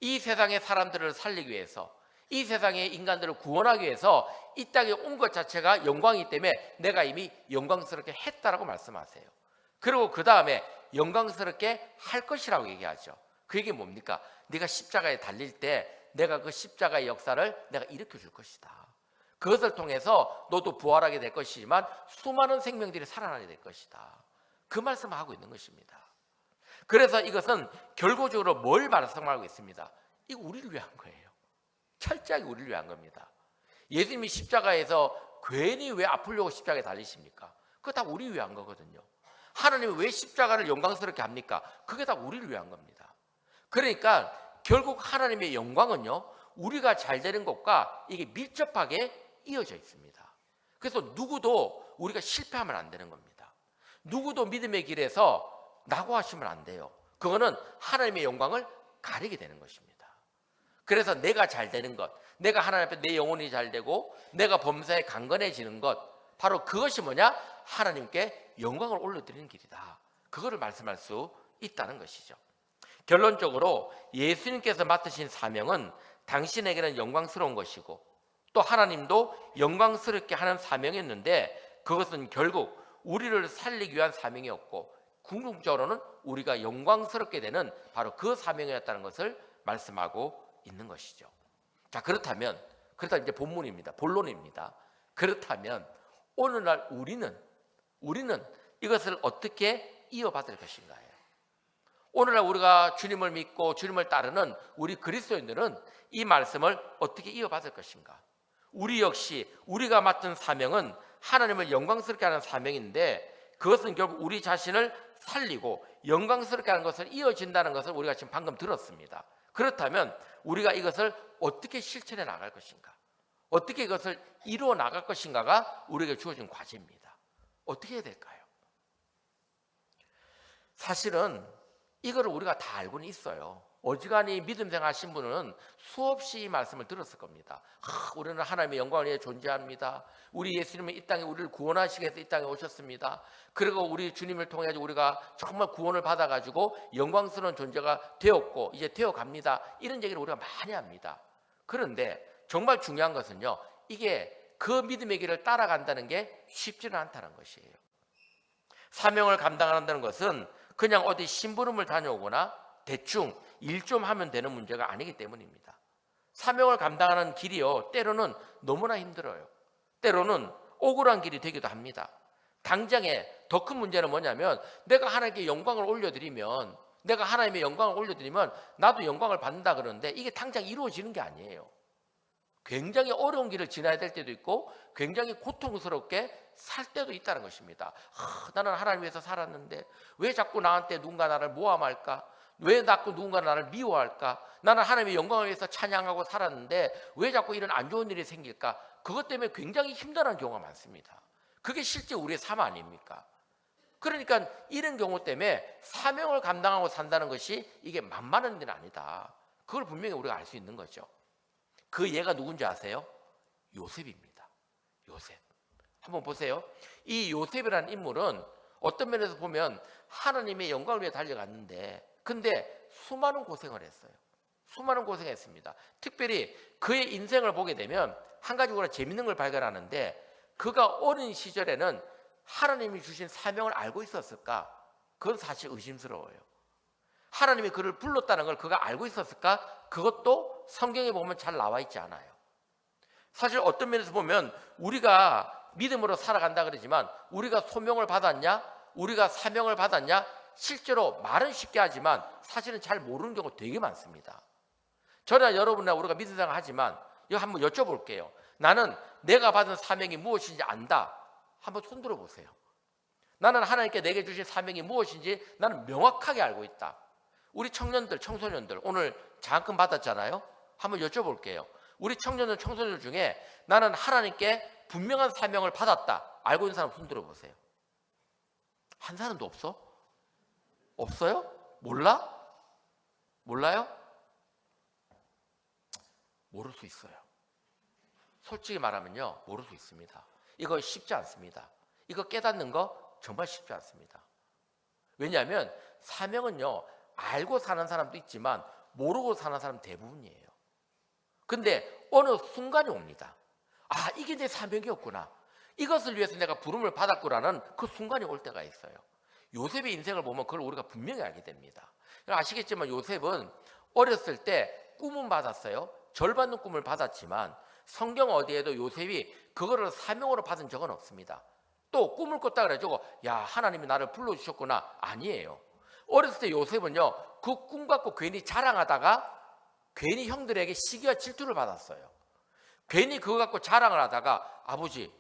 이 세상의 사람들을 살리기 위해서, 이 세상의 인간들을 구원하기 위해서 이 땅에 온 것 자체가 영광이기 때문에 내가 이미 영광스럽게 했다라고 말씀하세요. 그리고 그 다음에 영광스럽게 할 것이라고 얘기하죠. 그 얘기 뭡니까? 네가 십자가에 달릴 때 내가 그 십자가의 역사를 내가 일으켜 줄 것이다. 그것을 통해서 너도 부활하게 될 것이지만 수많은 생명들이 살아나게 될 것이다. 그 말씀을 하고 있는 것입니다. 그래서 이것은 결과적으로 뭘 말씀하고 있습니다? 이거 우리를 위한 거예요. 철저하게 우리를 위한 겁니다. 예수님이 십자가에서 괜히 왜 아프려고 십자가에 달리십니까? 그거 다 우리를 위한 거거든요. 하나님이 왜 십자가를 영광스럽게 합니까? 그게 다 우리를 위한 겁니다. 그러니까 결국 하나님의 영광은요, 우리가 잘 되는 것과 이게 밀접하게 이어져 있습니다. 그래서 누구도 우리가 실패하면 안 되는 겁니다. 누구도 믿음의 길에서 낙오하시면 안 돼요. 그거는 하나님의 영광을 가리게 되는 것입니다. 그래서 내가 잘 되는 것, 내가 하나님 앞에 내 영혼이 잘 되고 내가 범사에 강건해지는 것, 바로 그것이 뭐냐? 하나님께 영광을 올려드리는 길이다. 그거를 말씀할 수 있다는 것이죠. 결론적으로 예수님께서 맡으신 사명은 당신에게는 영광스러운 것이고 또 하나님도 영광스럽게 하는 사명이었는데 그것은 결국 우리를 살리기 위한 사명이었고 궁극적으로는 우리가 영광스럽게 되는 바로 그 사명이었다는 것을 말씀하고 있는 것이죠. 자, 그렇다면 이제 본문입니다. 본론입니다. 그렇다면 오늘날 우리는 이것을 어떻게 이어받을 것인가요? 오늘날 우리가 주님을 믿고 주님을 따르는 우리 그리스도인들은 이 말씀을 어떻게 이어받을 것인가? 우리 역시 우리가 맡은 사명은 하나님을 영광스럽게 하는 사명인데 그것은 결국 우리 자신을 살리고 영광스럽게 하는 것을 이어진다는 것을 우리가 지금 방금 들었습니다. 그렇다면 우리가 이것을 어떻게 실천해 나갈 것인가? 어떻게 이것을 이루어 나갈 것인가가 우리에게 주어진 과제입니다. 어떻게 해야 될까요? 사실은 이거를 우리가 다 알고는 있어요. 어지간히 믿음 생활하신 분은 수없이 이 말씀을 들었을 겁니다. 우리는 하나님의 영광을 위해 존재합니다. 우리 예수님은 이 땅에 우리를 구원하시기 위해서 이 땅에 오셨습니다. 그리고 우리 주님을 통해 우리가 정말 구원을 받아가지고 영광스러운 존재가 되었고 이제 되어갑니다. 이런 얘기를 우리가 많이 합니다. 그런데 정말 중요한 것은요, 이게 그 믿음의 길을 따라간다는 게 쉽지는 않다는 것이에요. 사명을 감당한다는 것은 그냥 어디 심부름을 다녀오거나 대충 일 좀 하면 되는 문제가 아니기 때문입니다. 사명을 감당하는 길이요, 때로는 너무나 힘들어요. 때로는 억울한 길이 되기도 합니다. 당장에 더 큰 문제는 뭐냐면 내가 하나님께 영광을 올려드리면 나도 영광을 받는다 그러는데 이게 당장 이루어지는 게 아니에요. 굉장히 어려운 길을 지나야 될 때도 있고 굉장히 고통스럽게 살 때도 있다는 것입니다. 나는 하나님 위해서 살았는데 왜 자꾸 나한테 누군가 나를 모함할까? 왜 자꾸 누군가 나를 미워할까? 나는 하나님의 영광을 위해서 찬양하고 살았는데 왜 자꾸 이런 안 좋은 일이 생길까? 그것 때문에 굉장히 힘들어하는 경우가 많습니다. 그게 실제 우리의 삶 아닙니까? 그러니까 이런 경우 때문에 사명을 감당하고 산다는 것이 이게 만만한 일은 아니다. 그걸 분명히 우리가 알 수 있는 거죠. 그 예가 누군지 아세요? 요셉입니다. 요셉. 한번 보세요. 이 요셉이라는 인물은 어떤 면에서 보면 하나님의 영광을 위해 달려갔는데 근데 수많은 고생을 했어요. 수많은 고생했습니다. 특별히 그의 인생을 보게 되면 한 가지 우리가 재밌는 걸 발견하는데 그가 어린 시절에는 하나님이 주신 사명을 알고 있었을까? 그건 사실 의심스러워요. 하나님이 그를 불렀다는 걸 그가 알고 있었을까? 그것도 성경에 보면 잘 나와 있지 않아요. 사실 어떤 면에서 보면 우리가 믿음으로 살아간다 그러지만 우리가 소명을 받았냐? 우리가 사명을 받았냐? 실제로 말은 쉽게 하지만 사실은 잘 모르는 경우가 되게 많습니다. 저나 여러분이나 우리가 믿음 생활 하지만 이거 한번 여쭤볼게요. 나는 내가 받은 사명이 무엇인지 안다. 한번 손들어 보세요. 나는 하나님께 내게 주신 사명이 무엇인지 나는 명확하게 알고 있다. 우리 청년들, 청소년들 오늘 장학금 받았잖아요. 한번 여쭤볼게요. 우리 청년들, 청소년들 중에 나는 하나님께 분명한 사명을 받았다. 알고 있는 사람 손들어 보세요. 한 사람도 없어? 없어요? 몰라? 몰라요? 모를 수 있어요. 솔직히 말하면요, 모를 수 있습니다. 이거 쉽지 않습니다. 이거 깨닫는 거 정말 쉽지 않습니다. 왜냐하면 사명은요, 알고 사는 사람도 있지만 모르고 사는 사람 대부분이에요. 근데 어느 순간이 옵니다. 아, 이게 내 사명이었구나. 이것을 위해서 내가 부름을 받았구나는 그 순간이 올 때가 있어요. 요셉의 인생을 보면 그걸 우리가 분명히 알게 됩니다. 아시겠지만 요셉은 어렸을 때 꿈은 받았어요. 절 받는 꿈을 받았지만 성경 어디에도 요셉이 그거를 사명으로 받은 적은 없습니다. 또 꿈을 꿨다 그래가지고 야, 하나님이 나를 불러주셨구나, 아니에요. 어렸을 때 요셉은요, 그 꿈 갖고 괜히 자랑하다가 괜히 형들에게 시기와 질투를 받았어요. 괜히 그거 갖고 자랑을 하다가 아버지,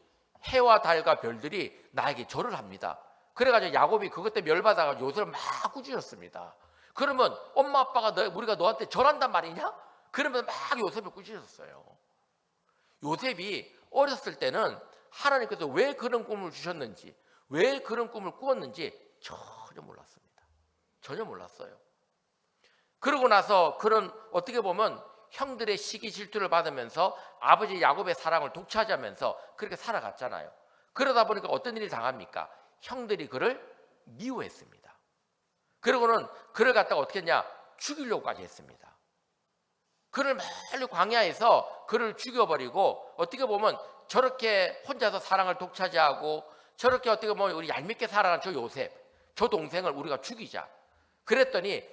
해와 달과 별들이 나에게 절을 합니다. 그래가지고 야곱이 그것 때문에 열받아가지고 요셉을 막 꾸짖었습니다. 그러면 엄마 아빠가 우리가 너한테 절한단 말이냐? 그러면 막 요셉을 꾸짖었어요. 요셉이 어렸을 때는 하나님께서 왜 그런 꿈을 주셨는지, 왜 그런 꿈을 꾸었는지 전혀 몰랐습니다. 전혀 몰랐어요. 그러고 나서 그런, 어떻게 보면 형들의 시기 질투를 받으면서 아버지 야곱의 사랑을 독차지하면서 그렇게 살아갔잖아요. 그러다 보니까 어떤 일이 당합니까? 형들이 그를 미워했습니다. 그러고는 그를 갖다가 어떻게 했냐? 죽이려고까지 했습니다. 그를 멀리 광야에서 그를 죽여버리고, 어떻게 보면 저렇게 혼자서 사랑을 독차지하고 저렇게 어떻게 보면 우리 얄밉게 살아간 저 요셉, 저 동생을 우리가 죽이자. 그랬더니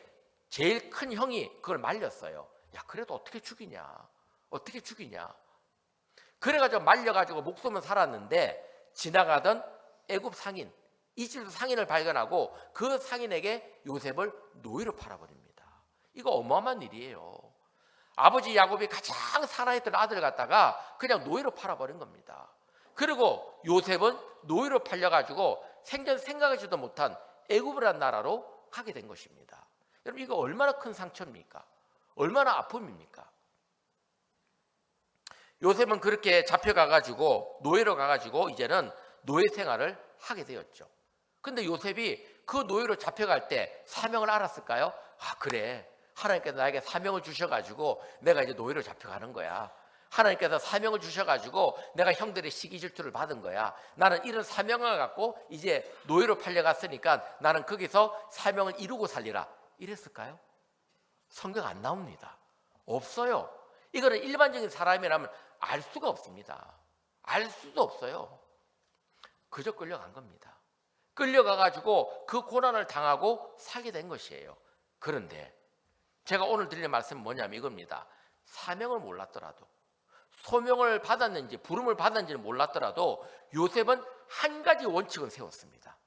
제일 큰 형이 그걸 말렸어요. 야, 그래도 어떻게 죽이냐? 어떻게 죽이냐? 그래가지고 말려가지고 목숨은 살았는데 지나가던 애굽 상인, 이집트 상인을 발견하고 그 상인에게 요셉을 노예로 팔아버립니다. 이거 어마어마한 일이에요. 아버지 야곱이 가장 사랑했던 아들 갖다가 그냥 노예로 팔아버린 겁니다. 그리고 요셉은 노예로 팔려가지고 생전 생각하지도 못한 애굽이라는 나라로 가게 된 것입니다. 여러분, 이거 얼마나 큰 상처입니까? 얼마나 아픔입니까? 요셉은 그렇게 잡혀가가지고 노예로 가가지고 이제는 노예 생활을 하게 되었죠. 근데 요셉이 그 노예로 잡혀갈 때 사명을 알았을까요? 아, 그래, 하나님께서 나에게 사명을 주셔가지고 내가 이제 노예로 잡혀가는 거야. 하나님께서 사명을 주셔가지고 내가 형들의 시기 질투를 받은 거야. 나는 이런 사명을 갖고 이제 노예로 팔려갔으니까 나는 거기서 사명을 이루고 살리라, 이랬을까요? 성경 안 나옵니다. 없어요. 이거는 일반적인 사람이라면 알 수가 없습니다. 알 수도 없어요. 그저 끌려간 겁니다. 끌려가가지고 그 고난을 당하고 살게 된 것이에요. 그런데 제가 오늘 드릴 말씀은 뭐냐면 이겁니다. 사명을 몰랐더라도, 소명을 받았는지 부름을 받았는지는 몰랐더라도 요셉은 한 가지 원칙을 세웠습니다.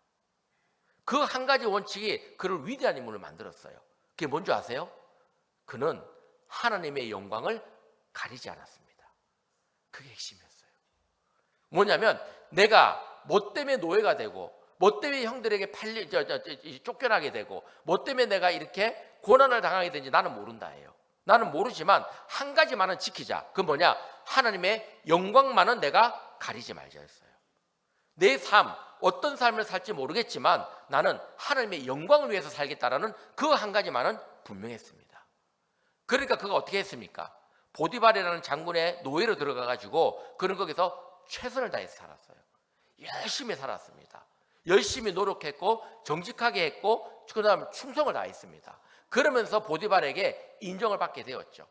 그 한 가지 원칙이 그를 위대한 인물을 만들었어요. 그게 뭔지 아세요? 그는 하나님의 영광을 가리지 않았습니다. 그게 핵심이었어요. 뭐냐면 내가 뭐 때문에 노예가 되고, 뭐 때문에 형들에게 쫓겨나게 되고, 뭐 때문에 내가 이렇게 고난을 당하게 되는지 나는 모른다예요. 나는 모르지만 한 가지만은 지키자. 그건 뭐냐? 하나님의 영광만은 내가 가리지 말자였어요. 내 삶, 어떤 삶을 살지 모르겠지만 나는 하나님의 영광을 위해서 살겠다라는 그 한 가지만은 분명했습니다. 그러니까 그가 어떻게 했습니까? 보디발이라는 장군의 노예로 들어가가지고 그는 거기서 최선을 다해서 살았어요. 열심히 살았습니다. 열심히 노력했고 정직하게 했고 그 다음에 충성을 다했습니다. 그러면서 보디발에게 인정을 받게 되었죠.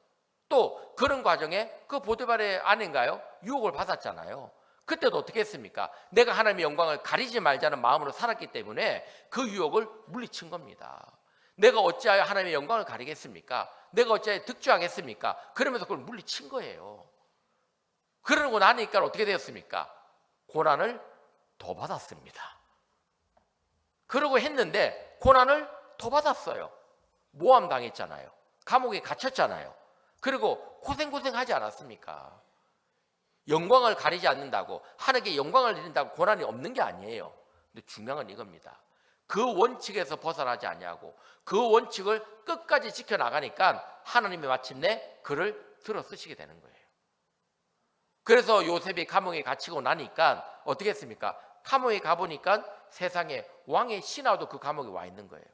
또 그런 과정에 그 보디발의 아내인가요? 유혹을 받았잖아요. 그때도 어떻게 했습니까? 내가 하나님의 영광을 가리지 말자는 마음으로 살았기 때문에 그 유혹을 물리친 겁니다. 내가 어찌하여 하나님의 영광을 가리겠습니까? 내가 어찌하여 득주하겠습니까? 그러면서 그걸 물리친 거예요. 그러고 나니까 어떻게 되었습니까? 고난을 더 받았습니다. 그러고 했는데 고난을 더 받았어요. 모함 당했잖아요. 감옥에 갇혔잖아요. 그리고 고생하지 않았습니까? 영광을 가리지 않는다고, 하나님께 영광을 드린다고 고난이 없는 게 아니에요. 근데 중요한 건 이겁니다. 그 원칙에서 벗어나지 아니하고 그 원칙을 끝까지 지켜나가니까 하나님이 마침내 그를 들어 쓰시게 되는 거예요. 그래서 요셉이 감옥에 갇히고 나니까 어떻게 했습니까? 감옥에 가보니까 세상에 왕의 신하도 그 감옥에 와 있는 거예요.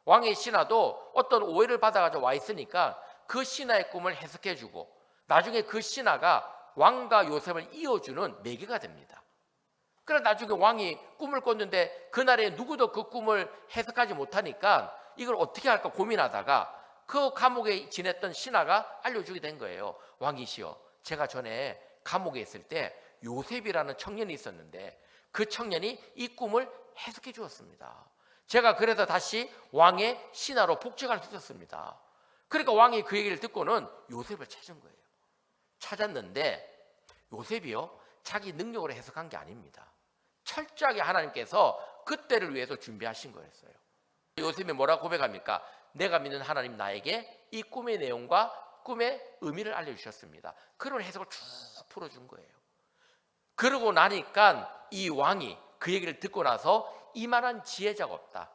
왕의 신하도 어떤 오해를 받아가지고 와 있으니까 그 신하의 꿈을 해석해주고 나중에 그 신하가 왕과 요셉을 이어주는 매개가 됩니다. 그래 나중에 왕이 꿈을 꿨는데 그날에 누구도 그 꿈을 해석하지 못하니까 이걸 어떻게 할까 고민하다가 그 감옥에 지냈던 신하가 알려주게 된 거예요. 왕이시여, 제가 전에 감옥에 있을 때 요셉이라는 청년이 있었는데 그 청년이 이 꿈을 해석해 주었습니다. 제가 그래서 다시 왕의 신하로 복직할 수 있었습니다. 그러니까 왕이 그 얘기를 듣고는 요셉을 찾은 거예요. 찾았는데 요셉이요, 자기 능력으로 해석한 게 아닙니다. 철저하게 하나님께서 그때를 위해서 준비하신 거였어요. 요셉이 뭐라고 고백합니까? 내가 믿는 하나님 나에게 이 꿈의 내용과 꿈의 의미를 알려주셨습니다. 그런 해석을 쭉 풀어준 거예요. 그러고 나니까 이 왕이 그 얘기를 듣고 나서 이만한 지혜자가 없다.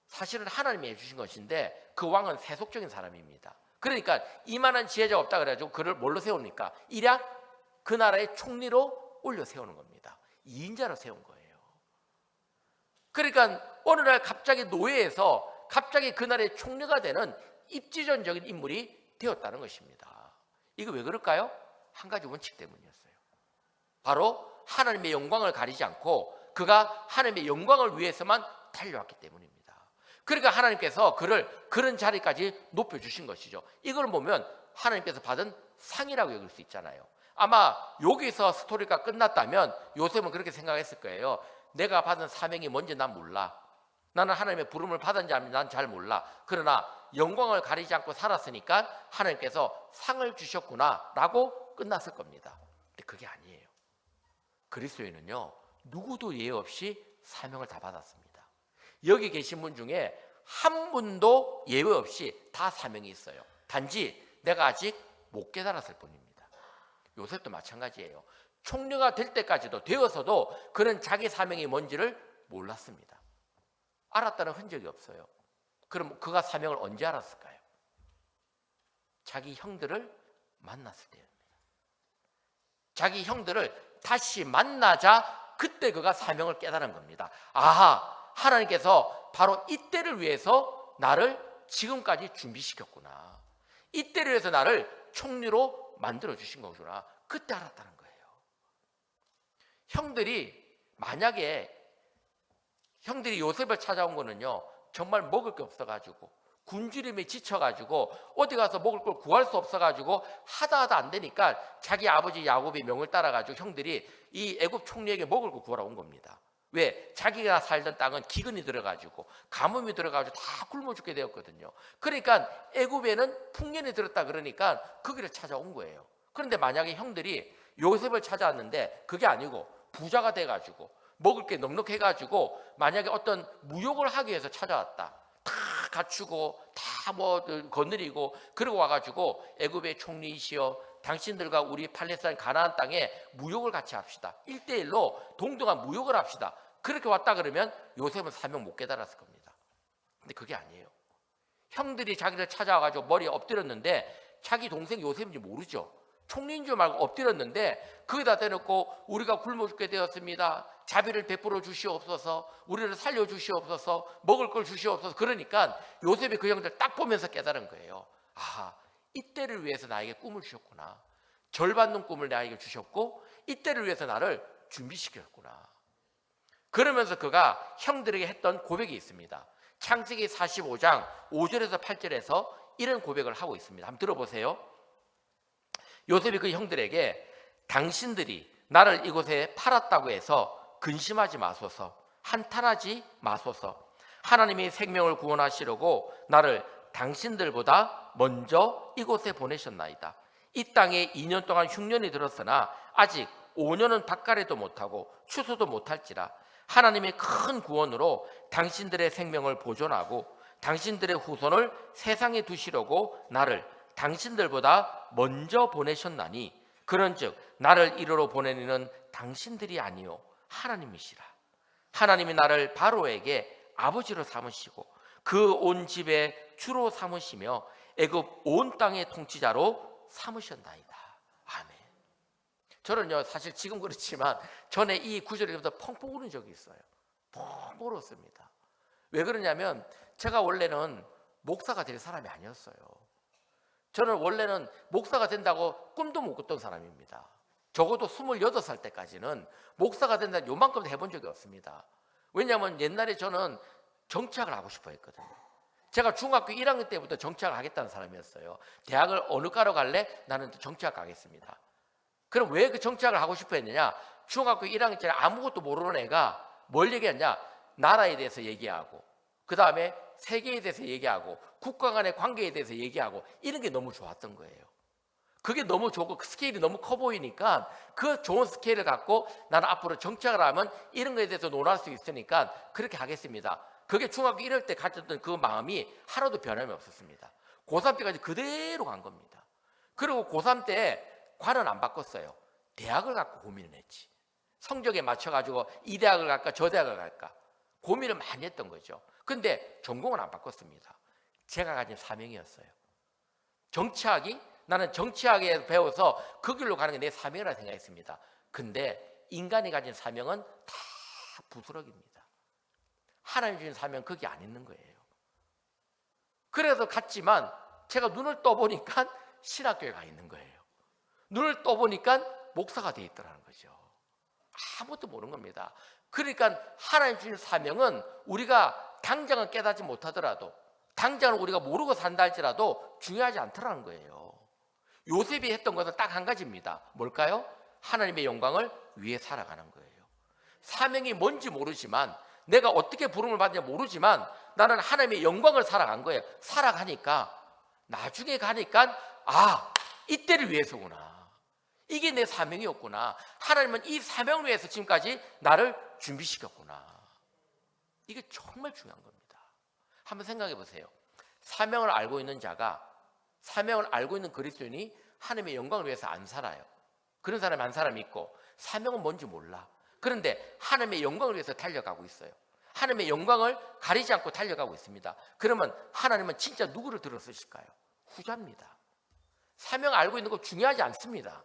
사실은 하나님이 해주신 것인데 그 왕은 세속적인 사람입니다. 그러니까 이만한 지혜자가 없다 그래가지고 그를 뭘로 세웁니까? 일약 그 나라의 총리로 올려 세우는 겁니다. 2인자로 세운 거예요. 그러니까 어느 날 갑자기 노예에서 갑자기 그 나라의 총리가 되는 입지전적인 인물이 되었다는 것입니다. 이거 왜 그럴까요? 한 가지 원칙 때문이었어요. 바로 하나님의 영광을 가리지 않고 그가 하나님의 영광을 위해서만 달려왔기 때문입니다. 그러니까 하나님께서 그를 그런 자리까지 높여주신 것이죠. 이걸 보면 하나님께서 받은 상이라고 여길 수 있잖아요. 아마 여기서 스토리가 끝났다면 요셉은 그렇게 생각했을 거예요. 내가 받은 사명이 뭔지 난 몰라. 나는 하나님의 부름을 받았는지 난 잘 몰라. 그러나 영광을 가리지 않고 살았으니까 하나님께서 상을 주셨구나 라고 끝났을 겁니다. 근데 그게 아니에요. 그리스도인은요, 누구도 예외 없이 사명을 다 받았습니다. 여기 계신 분 중에 한 분도 예외 없이 다 사명이 있어요. 단지 내가 아직 못 깨달았을 뿐입니다. 요셉도 마찬가지예요. 총리가 될 때까지도 되어서도 그는 자기 사명이 뭔지를 몰랐습니다. 알았다는 흔적이 없어요. 그럼 그가 사명을 언제 알았을까요? 자기 형들을 만났을 때입니다. 자기 형들을 다시 만나자 그때 그가 사명을 깨달은 겁니다. 아하, 하나님께서 바로 이때를 위해서 나를 지금까지 준비시켰구나. 이때를 위해서 나를 총리로 만들어주신 거구나. 그때 알았다는 거예요. 만약에 형들이 요셉을 찾아온 거는요, 정말 먹을 게 없어가지고 굶주림에 지쳐가지고 어디 가서 먹을 걸 구할 수 없어가지고 하다 안 되니까 자기 아버지 야곱의 명을 따라가지고 형들이 이 애굽 총리에게 먹을 걸 구하러 온 겁니다. 왜? 자기가 살던 땅은 기근이 들어가지고 가뭄이 들어가지고 다 굶어 죽게 되었거든요. 그러니까 애굽에는 풍년이 들었다 그러니까 그 길을 찾아온 거예요. 그런데 만약에 형들이 요셉을 찾아왔는데 그게 아니고 부자가 돼가지고 먹을 게 넉넉해가지고 만약에 어떤 무역을 하기 위해서 찾아왔다. 다 갖추고 다 뭐 거느리고 그러고 와가지고 애굽의 총리이시여 당신들과 우리 팔레스타인 가나안 땅에 무역을 같이 합시다. 1대1로 동등한 무역을 합시다. 그렇게 왔다 그러면 요셉은 사명 못 깨달았을 겁니다. 근데 그게 아니에요. 형들이 자기를 찾아와가지고 머리에 엎드렸는데 자기 동생 요셉인지 모르죠. 총리인 줄 말고 엎드렸는데 거기다 대놓고 우리가 굶어 죽게 되었습니다. 자비를 베풀어 주시옵소서. 우리를 살려 주시옵소서. 먹을 걸 주시옵소서. 그러니까 요셉이 그 형들 딱 보면서 깨달은 거예요. 아, 이때를 위해서 나에게 꿈을 주셨구나. 절받는 꿈을 나에게 주셨고 이때를 위해서 나를 준비시켰구나. 그러면서 그가 형들에게 했던 고백이 있습니다. 창세기 45장 5절에서 8절에서 이런 고백을 하고 있습니다. 한번 들어보세요. 요셉이 그 형들에게 당신들이 나를 이곳에 팔았다고 해서 근심하지 마소서, 한탄하지 마소서. 하나님이 생명을 구원하시려고 나를 당신들보다 먼저 이곳에 보내셨나이다. 이 땅에 2년 동안 흉년이 들었으나 아직 5년은 밭가래도 못하고 추수도 못할지라 하나님의 큰 구원으로 당신들의 생명을 보존하고 당신들의 후손을 세상에 두시려고 나를 당신들보다 먼저 보내셨나니 그런즉 나를 이리로 보내는 당신들이 아니요 하나님이시라. 하나님이 나를 바로에게 아버지로 삼으시고 그 온 집의 주로 삼으시며 애굽 온 땅의 통치자로 삼으셨나이다. 아멘. 저는요 사실 지금 그렇지만 전에 이 구절을 읽으면서 펑펑 우는 적이 있어요. 펑펑 울었습니다. 왜 그러냐면 제가 원래는 목사가 될 사람이 아니었어요. 저는 원래는 목사가 된다고 꿈도 못 꿨던 사람입니다. 적어도 28살 때까지는 목사가 된다는 요만큼도 해본 적이 없습니다. 왜냐하면 옛날에 저는 정치학을 하고 싶어 했거든요. 제가 중학교 1학년 때부터 정치학을 하겠다는 사람이었어요. 대학을 어느 과로 갈래? 나는 정치학 가겠습니다. 그럼 왜 그 정치학을 하고 싶어 했느냐? 중학교 1학년 때 아무것도 모르는 애가 뭘 얘기했냐? 나라에 대해서 얘기하고, 그 다음에 세계에 대해서 얘기하고, 국가 간의 관계에 대해서 얘기하고, 이런 게 너무 좋았던 거예요. 그게 너무 좋고 그 스케일이 너무 커 보이니까 그 좋은 스케일을 갖고 나는 앞으로 정치학을 하면 이런 거에 대해서 논할 수 있으니까 그렇게 하겠습니다. 그게 중학교 1월 때 가졌던 그 마음이 하나도 변함이 없었습니다. 고3 때까지 그대로 간 겁니다. 그리고 고3 때 과는 안 바꿨어요. 대학을 갖고 고민을 했지. 성적에 맞춰가지고 이 대학을 갈까 저 대학을 갈까 고민을 많이 했던 거죠. 근데 전공은 안 바꿨습니다. 제가 가진 사명이었어요. 정치학이 나는 정치학에 배워서 그 길로 가는 게 내 사명이라 생각했습니다. 근데 인간이 가진 사명은 다 부스럭입니다. 하나님 주신 사명 거기 안 있는 거예요. 그래서 갔지만 제가 눈을 떠보니까 신학교에 가 있는 거예요. 눈을 떠보니까 목사가 돼 있더라는 거죠. 아무것도 모르는 겁니다. 그러니까 하나님 주신 사명은 우리가 당장은 깨닫지 못하더라도, 당장은 우리가 모르고 산다 할지라도 중요하지 않더라는 거예요. 요셉이 했던 것은 딱 한 가지입니다. 뭘까요? 하나님의 영광을 위해 살아가는 거예요. 사명이 뭔지 모르지만, 내가 어떻게 부름을 받는지 모르지만 나는 하나님의 영광을 살아간 거예요. 살아가니까 나중에 가니까 이때를 위해서구나. 이게 내 사명이었구나. 하나님은 이 사명을 위해서 지금까지 나를 준비시켰구나. 이게 정말 중요한 겁니다. 한번 생각해 보세요. 사명을 알고 있는 자가, 사명을 알고 있는 그리스도인이 하나님의 영광을 위해서 안 살아요. 그런 사람이 한 사람이 있고, 사명은 뭔지 몰라. 그런데 하나님의 영광을 위해서 달려가고 있어요. 하나님의 영광을 가리지 않고 달려가고 있습니다. 그러면 하나님은 진짜 누구를 들어쓰실까요? 후자입니다. 사명을 알고 있는 거 중요하지 않습니다.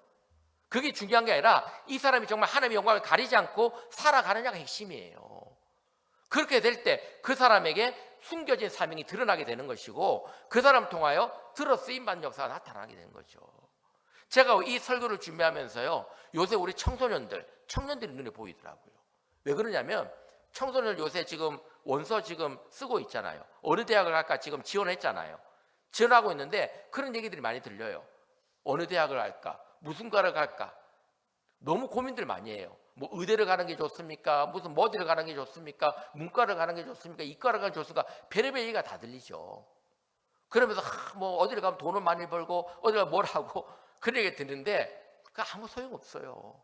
그게 중요한 게 아니라 이 사람이 정말 하나님의 영광을 가리지 않고 살아가느냐가 핵심이에요. 그렇게 될 때 그 사람에게 숨겨진 사명이 드러나게 되는 것이고, 그 사람을 통하여 들어 쓰임받는 역사가 나타나게 되는 거죠. 제가 이 설교를 준비하면서요, 요새 우리 청년들이 눈에 보이더라고요. 왜 그러냐면 청소년 요새 지금 원서 지금 쓰고 있잖아요. 어느 대학을 갈까 지금 지원했잖아요. 지원하고 있는데 그런 얘기들이 많이 들려요. 어느 대학을 갈까? 무슨 과를 갈까? 너무 고민들 많이 해요. 뭐 의대를 가는 게 좋습니까? 무슨 뭐디를 가는 게 좋습니까? 문과를 가는 게 좋습니까? 이과를 가는 게 좋습니까? 별의별 얘기가 다 들리죠. 그러면서 뭐 어디를 가면 돈을 많이 벌고 어디를 가면 뭘 하고 그런 얘기 듣는데 그 아무 소용없어요.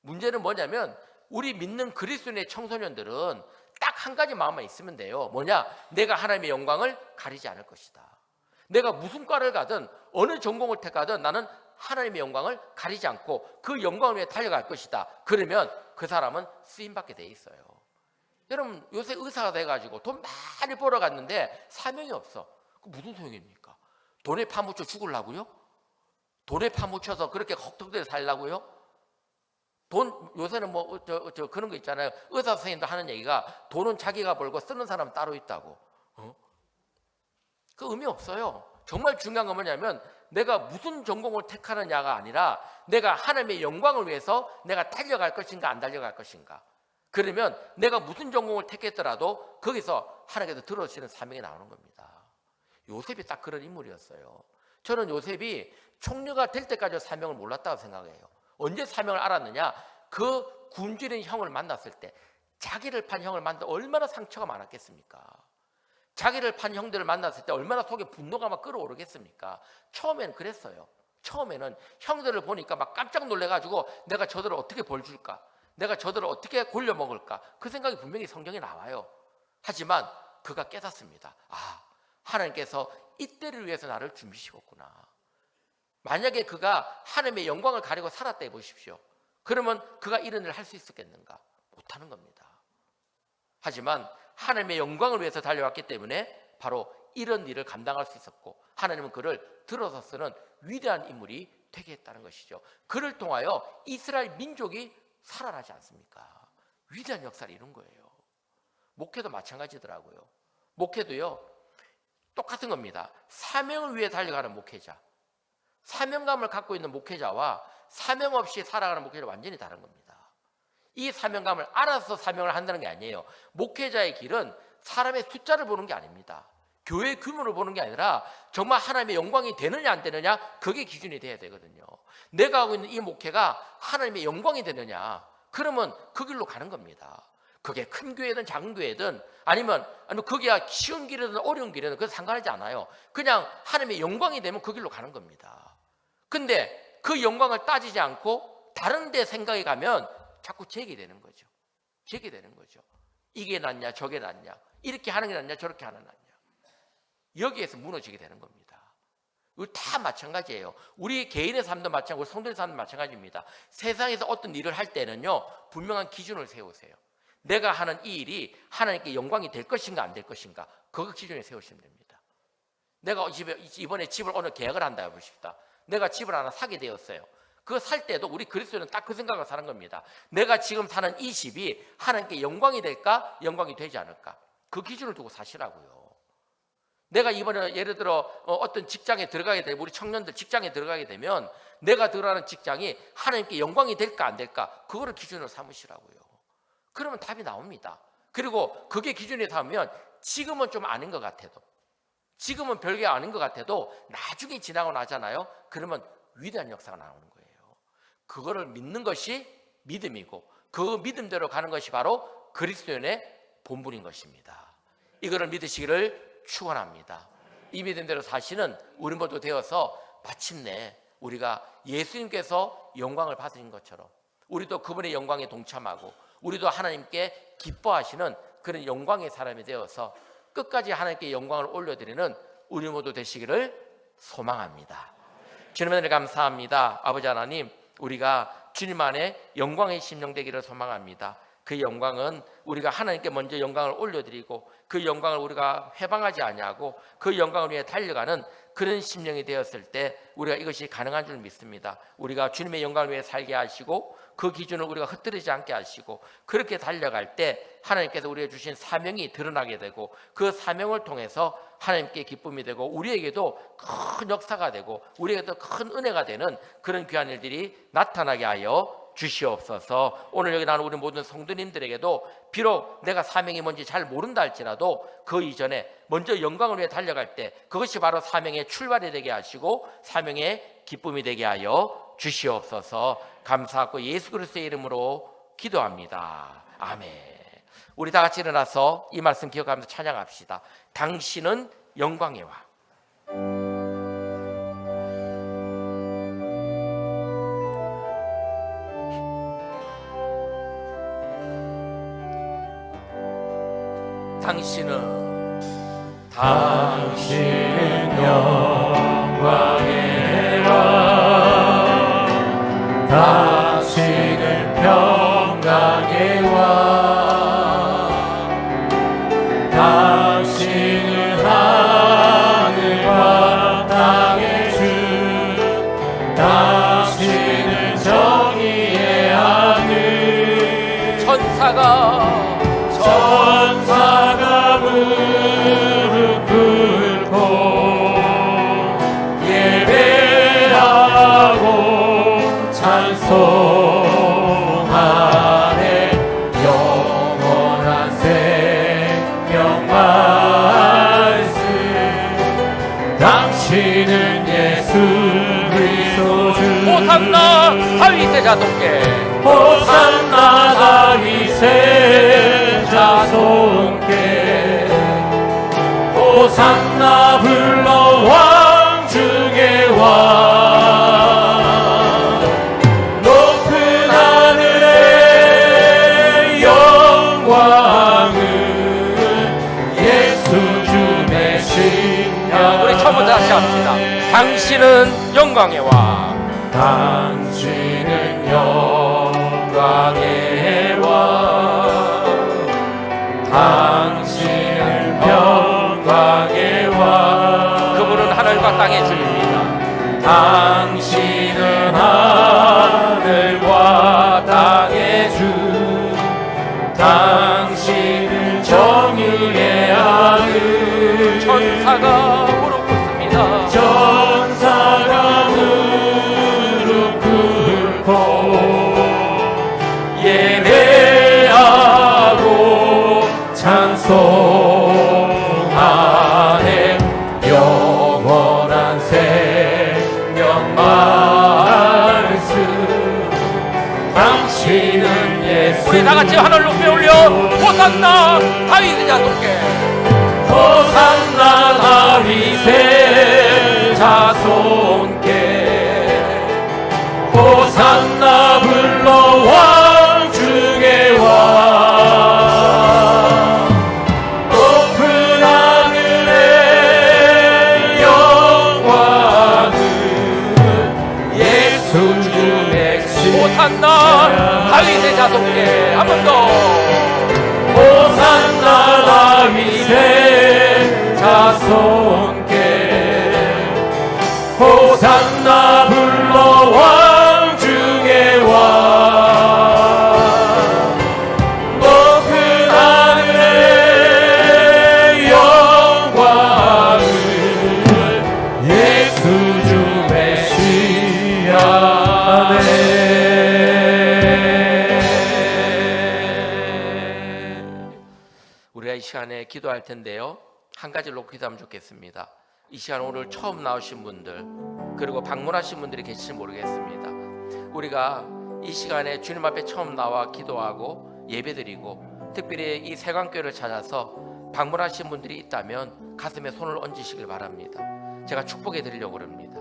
문제는 뭐냐면 우리 믿는 그리스도인의 청소년들은 딱 한 가지 마음만 있으면 돼요. 뭐냐? 내가 하나님의 영광을 가리지 않을 것이다. 내가 무슨 과를 가든 어느 전공을 택하든 나는 하나님의 영광을 가리지 않고 그 영광을 위해 달려갈 것이다. 그러면 그 사람은 쓰임받게 돼 있어요. 여러분 요새 의사가 돼가지고 돈 많이 벌어갔는데 사명이 없어. 그 무슨 소용입니까? 돈에 파묻혀 죽으려고요? 돈에 파묻혀서 그렇게 헉덕대서 살려고요? 요새는 뭐 그런 거 있잖아요. 의사 선생님도 하는 얘기가 돈은 자기가 벌고 쓰는 사람은 따로 있다고. 그 의미 없어요. 정말 중요한 건 뭐냐면 내가 무슨 전공을 택하느냐가 아니라 내가 하나님의 영광을 위해서 내가 달려갈 것인가 안 달려갈 것인가. 그러면 내가 무슨 전공을 택했더라도 거기서 하나님께서 들어주시는 사명이 나오는 겁니다. 요셉이 딱 그런 인물이었어요. 저는 요셉이 총리가 될 때까지 사명을 몰랐다고 생각해요. 언제 사명을 알았느냐? 그 굶주린 형을 만났을 때, 자기를 판 형을 만나 얼마나 상처가 많았겠습니까? 자기를 판 형들을 만났을 때 얼마나 속에 분노가 막 끓어오르겠습니까? 처음에는 그랬어요. 처음에는 형들을 보니까 막 깜짝 놀래가지고 내가 저들을 어떻게 벌줄까? 내가 저들을 어떻게 골려 먹을까? 그 생각이 분명히 성경에 나와요. 하지만 그가 깨닫습니다. 하나님께서 이때를 위해서 나를 준비시켰구나. 만약에 그가 하나님의 영광을 가리고 살았다 해보십시오. 그러면 그가 이런 일을 할 수 있었겠는가? 못하는 겁니다. 하지만 하나님의 영광을 위해서 달려왔기 때문에 바로 이런 일을 감당할 수 있었고, 하나님은 그를 들어서 쓰는 위대한 인물이 되게 했다는 것이죠. 그를 통하여 이스라엘 민족이 살아나지 않습니까? 위대한 역사를 이룬 거예요. 목회도 마찬가지더라고요. 목회도요 똑같은 겁니다. 사명을 위해 달려가는 목회자, 사명감을 갖고 있는 목회자와 사명 없이 살아가는 목회자는 완전히 다른 겁니다. 이 사명감을 알아서 사명을 한다는 게 아니에요. 목회자의 길은 사람의 숫자를 보는 게 아닙니다. 교회 규모를 보는 게 아니라 정말 하나님의 영광이 되느냐 안 되느냐, 그게 기준이 돼야 되거든요. 내가 하고 있는 이 목회가 하나님의 영광이 되느냐, 그러면 그 길로 가는 겁니다. 그게 큰 교회든 작은 교회든 아니면 그게 쉬운 길이든 어려운 길이든 그건 상관하지 않아요. 그냥 하나님의 영광이 되면 그 길로 가는 겁니다. 근데 그 영광을 따지지 않고 다른 데 생각이 가면 자꾸 제기되는 거죠. 제기되는 거죠. 이게 낫냐 저게 낫냐, 이렇게 하는 게 낫냐 저렇게 하는 게 낫냐, 여기에서 무너지게 되는 겁니다. 이거 다 마찬가지예요. 우리 개인의 삶도 마찬가지고 성도의 삶도 마찬가지입니다. 세상에서 어떤 일을 할 때는요, 분명한 기준을 세우세요. 내가 하는 이 일이 하나님께 영광이 될 것인가 안 될 것인가, 그 기준을 세우시면 됩니다. 내가 이번에 집을 오늘 계약을 한다 해보십시다. 내가 집을 하나 사게 되었어요. 그거 살 때도 우리 그리스도는 딱 그 생각을 사는 겁니다. 내가 지금 사는 이 집이 하나님께 영광이 될까 영광이 되지 않을까, 그 기준을 두고 사시라고요. 내가 이번에 예를 들어 어떤 직장에 들어가게 되면, 우리 청년들 직장에 들어가게 되면 내가 들어가는 직장이 하나님께 영광이 될까 안 될까, 그거를 기준으로 삼으시라고요. 그러면 답이 나옵니다. 그리고 그게 기준이 삼으면 지금은 좀 아닌 것 같아도, 지금은 별게 아닌 것 같아도 나중에 지나고 나잖아요. 그러면 위대한 역사가 나오는 거예요. 그거를 믿는 것이 믿음이고 그 믿음대로 가는 것이 바로 그리스도인의 본분인 것입니다. 이거를 믿으시기를 축원합니다. 이 믿음대로 사시는 우리 모두 되어서 마침내 우리가 예수님께서 영광을 받으신 것처럼 우리도 그분의 영광에 동참하고 우리도 하나님께 기뻐하시는 그런 영광의 사람이 되어서 끝까지 하나님께 영광을 올려드리는 우리 모두 되시기를 소망합니다. 주님의 은혜를 감사합니다. 아버지 하나님, 우리가 주님 안에 영광의 심령 되기를 소망합니다. 그 영광은 우리가 하나님께 먼저 영광을 올려드리고 그 영광을 우리가 회방하지 아니하고 그 영광을 위해 달려가는 그런 심령이 되었을 때 우리가 이것이 가능한 줄 믿습니다. 우리가 주님의 영광을 위해 살게 하시고 그 기준을 우리가 흩뜨리지 않게 하시고 그렇게 달려갈 때 하나님께서 우리에게 주신 사명이 드러나게 되고 그 사명을 통해서 하나님께 기쁨이 되고 우리에게도 큰 역사가 되고 우리에게도 큰 은혜가 되는 그런 귀한 일들이 나타나게 하여 주시옵소서. 오늘 여기 나오는 우리 모든 성도님들에게도 비록 내가 사명이 뭔지 잘 모른다 할지라도 그 이전에 먼저 영광을 위해 달려갈 때 그것이 바로 사명의 출발이 되게 하시고 사명의 기쁨이 되게 하여 주시옵소서. 감사하고 예수 그리스도의 이름으로 기도합니다. 아멘. 우리 다 같이 일어나서 이 말씀 기억하면서 찬양합시다. 당신은 영광의 왕. 당신은 영광의 왕, 당신은 평강의 왕, 당신은 하늘과 땅의 주, 당신은 정의의 하늘. 천사가 무릎 꿇고 예배하고 찬송하네. 영원한 생명 말씀, 당신은 예수 그리스도 주. 호산나 다윗의 자손께, 호산나 다윗의 자손께, 호산나 불러 왕 중의 왕. 높은 하늘의 영광은 예수 주 되시냐. 우리 처음부터 다시 합시다. 당신은 영광의 왕, 당신은 영광의 왕, 당신은 평강의 왕. 그분은 하늘과 땅의 주입니다. 당신은 하늘과 땅의 주, 당신은 정의의 하늘. 천사가 무릎 꿇습니다. 천사가 무릎 꿇고 찬송하네 영원한 생명 말씀 당신은 예수. 우리 다 같이 하늘을 높이 올려 호산나 다윗의 자손께 호산나 다윗의 자손께 호산나 불러 왕 중에 왕 높은 하늘의 영광은 예수 주 백신. 호산나 다윗의 자손께 한 번 더 호산나 다윗의 자손께 호산나 불러 왕 중에 왕 높은 하늘의 영광을 예수 주 메시아네. 우리가 이 시간에 기도할 텐데요, 한 가지를 놓고 기도하면 좋겠습니다. 이 시간 오늘 처음 나오신 분들 그리고 방문하신 분들이 계실지 모르겠습니다. 우리가 이 시간에 주님 앞에 처음 나와 기도하고 예배드리고 특별히 이 세광교회를 찾아서 방문하신 분들이 있다면 가슴에 손을 얹으시길 바랍니다. 제가 축복해 드리려고 합니다.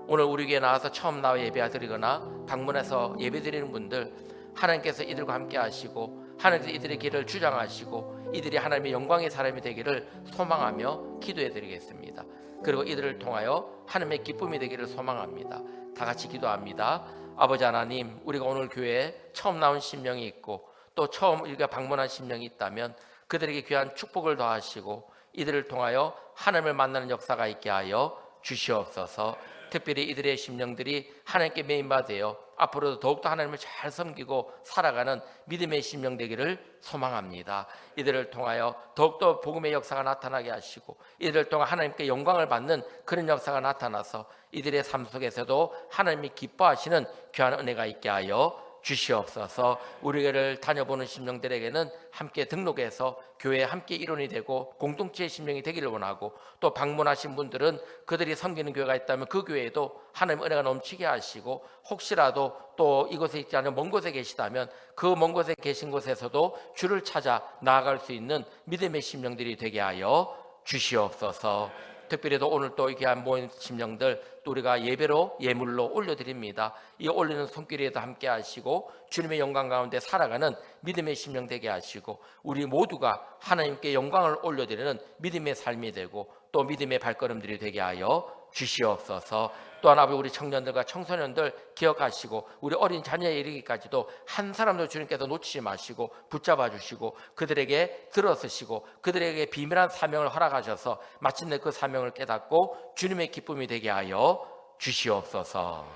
오늘 우리 교회에 나와서 처음 나와 예배드리거나 방문해서 예배드리는 분들, 하나님께서 이들과 함께 하시고 하나님께서 이들의 길을 주장하시고 이들이 하나님의 영광의 사람이 되기를 소망하며 기도해 드리겠습니다. 그리고 이들을 통하여 하나님의 기쁨이 되기를 소망합니다. 다 같이 기도합니다. 아버지 하나님, 우리가 오늘 교회에 처음 나온 심령이 있고 또 처음 우리가 방문한 심령이 있다면 그들에게 귀한 축복을 더하시고 이들을 통하여 하나님을 만나는 역사가 있게 하여 주시옵소서. 특별히 이들의 심령들이 하나님께 메인바되어 앞으로도 더욱더 하나님을 잘 섬기고 살아가는 믿음의 심령 되기를 소망합니다. 이들을 통하여 더욱더 복음의 역사가 나타나게 하시고 이들을 통해 하나님께 영광을 받는 그런 역사가 나타나서 이들의 삶 속에서도 하나님이 기뻐하시는 귀한 은혜가 있게 하여 주시옵소서. 우리 교회를 다녀보는 심령들에게는 함께 등록해서 교회에 함께 일원이 되고 공동체의 심령이 되기를 원하고, 또 방문하신 분들은 그들이 섬기는 교회가 있다면 그 교회에도 하나님의 은혜가 넘치게 하시고, 혹시라도 또 이곳에 있지 않은 먼 곳에 계시다면 그 먼 곳에 계신 곳에서도 주를 찾아 나아갈 수 있는 믿음의 심령들이 되게 하여 주시옵소서. 특별히도 오늘 또 이렇게 모인 심령들 또 우리가 예배로 예물로 올려드립니다. 이 올리는 손길에도 함께 하시고 주님의 영광 가운데 살아가는 믿음의 심령 되게 하시고 우리 모두가 하나님께 영광을 올려드리는 믿음의 삶이 되고 또 믿음의 발걸음들이 되게 하여 주시옵소서. 또한 아버지 우리 청년들과 청소년들 기억하시고 우리 어린 자녀에 이르기까지도 한 사람도 주님께서 놓치지 마시고 붙잡아 주시고 그들에게 들어서시고 그들에게 비밀한 사명을 허락하셔서 마침내 그 사명을 깨닫고 주님의 기쁨이 되게 하여 주시옵소서.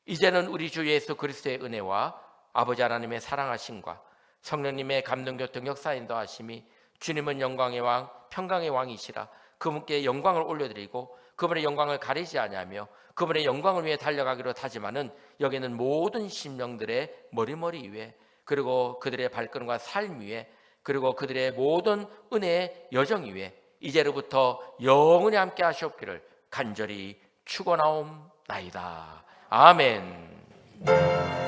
이제는 우리 주 예수 그리스도의 은혜와 아버지 하나님의 사랑하심과 성령님의 감동교통 역사 인도하심이, 주님은 영광의 왕 평강의 왕이시라 그분께 영광을 올려드리고 그분의 영광을 가리지 아니하며 그분의 영광을 위해 달려가기로 다짐하는 여기는 모든 심령들의 머리머리 위에, 그리고 그들의 발걸음과 삶 위에, 그리고 그들의 모든 은혜의 여정 위에 이제로부터 영원히 함께 하시옵기를 간절히 축원하옵나이다. 아멘.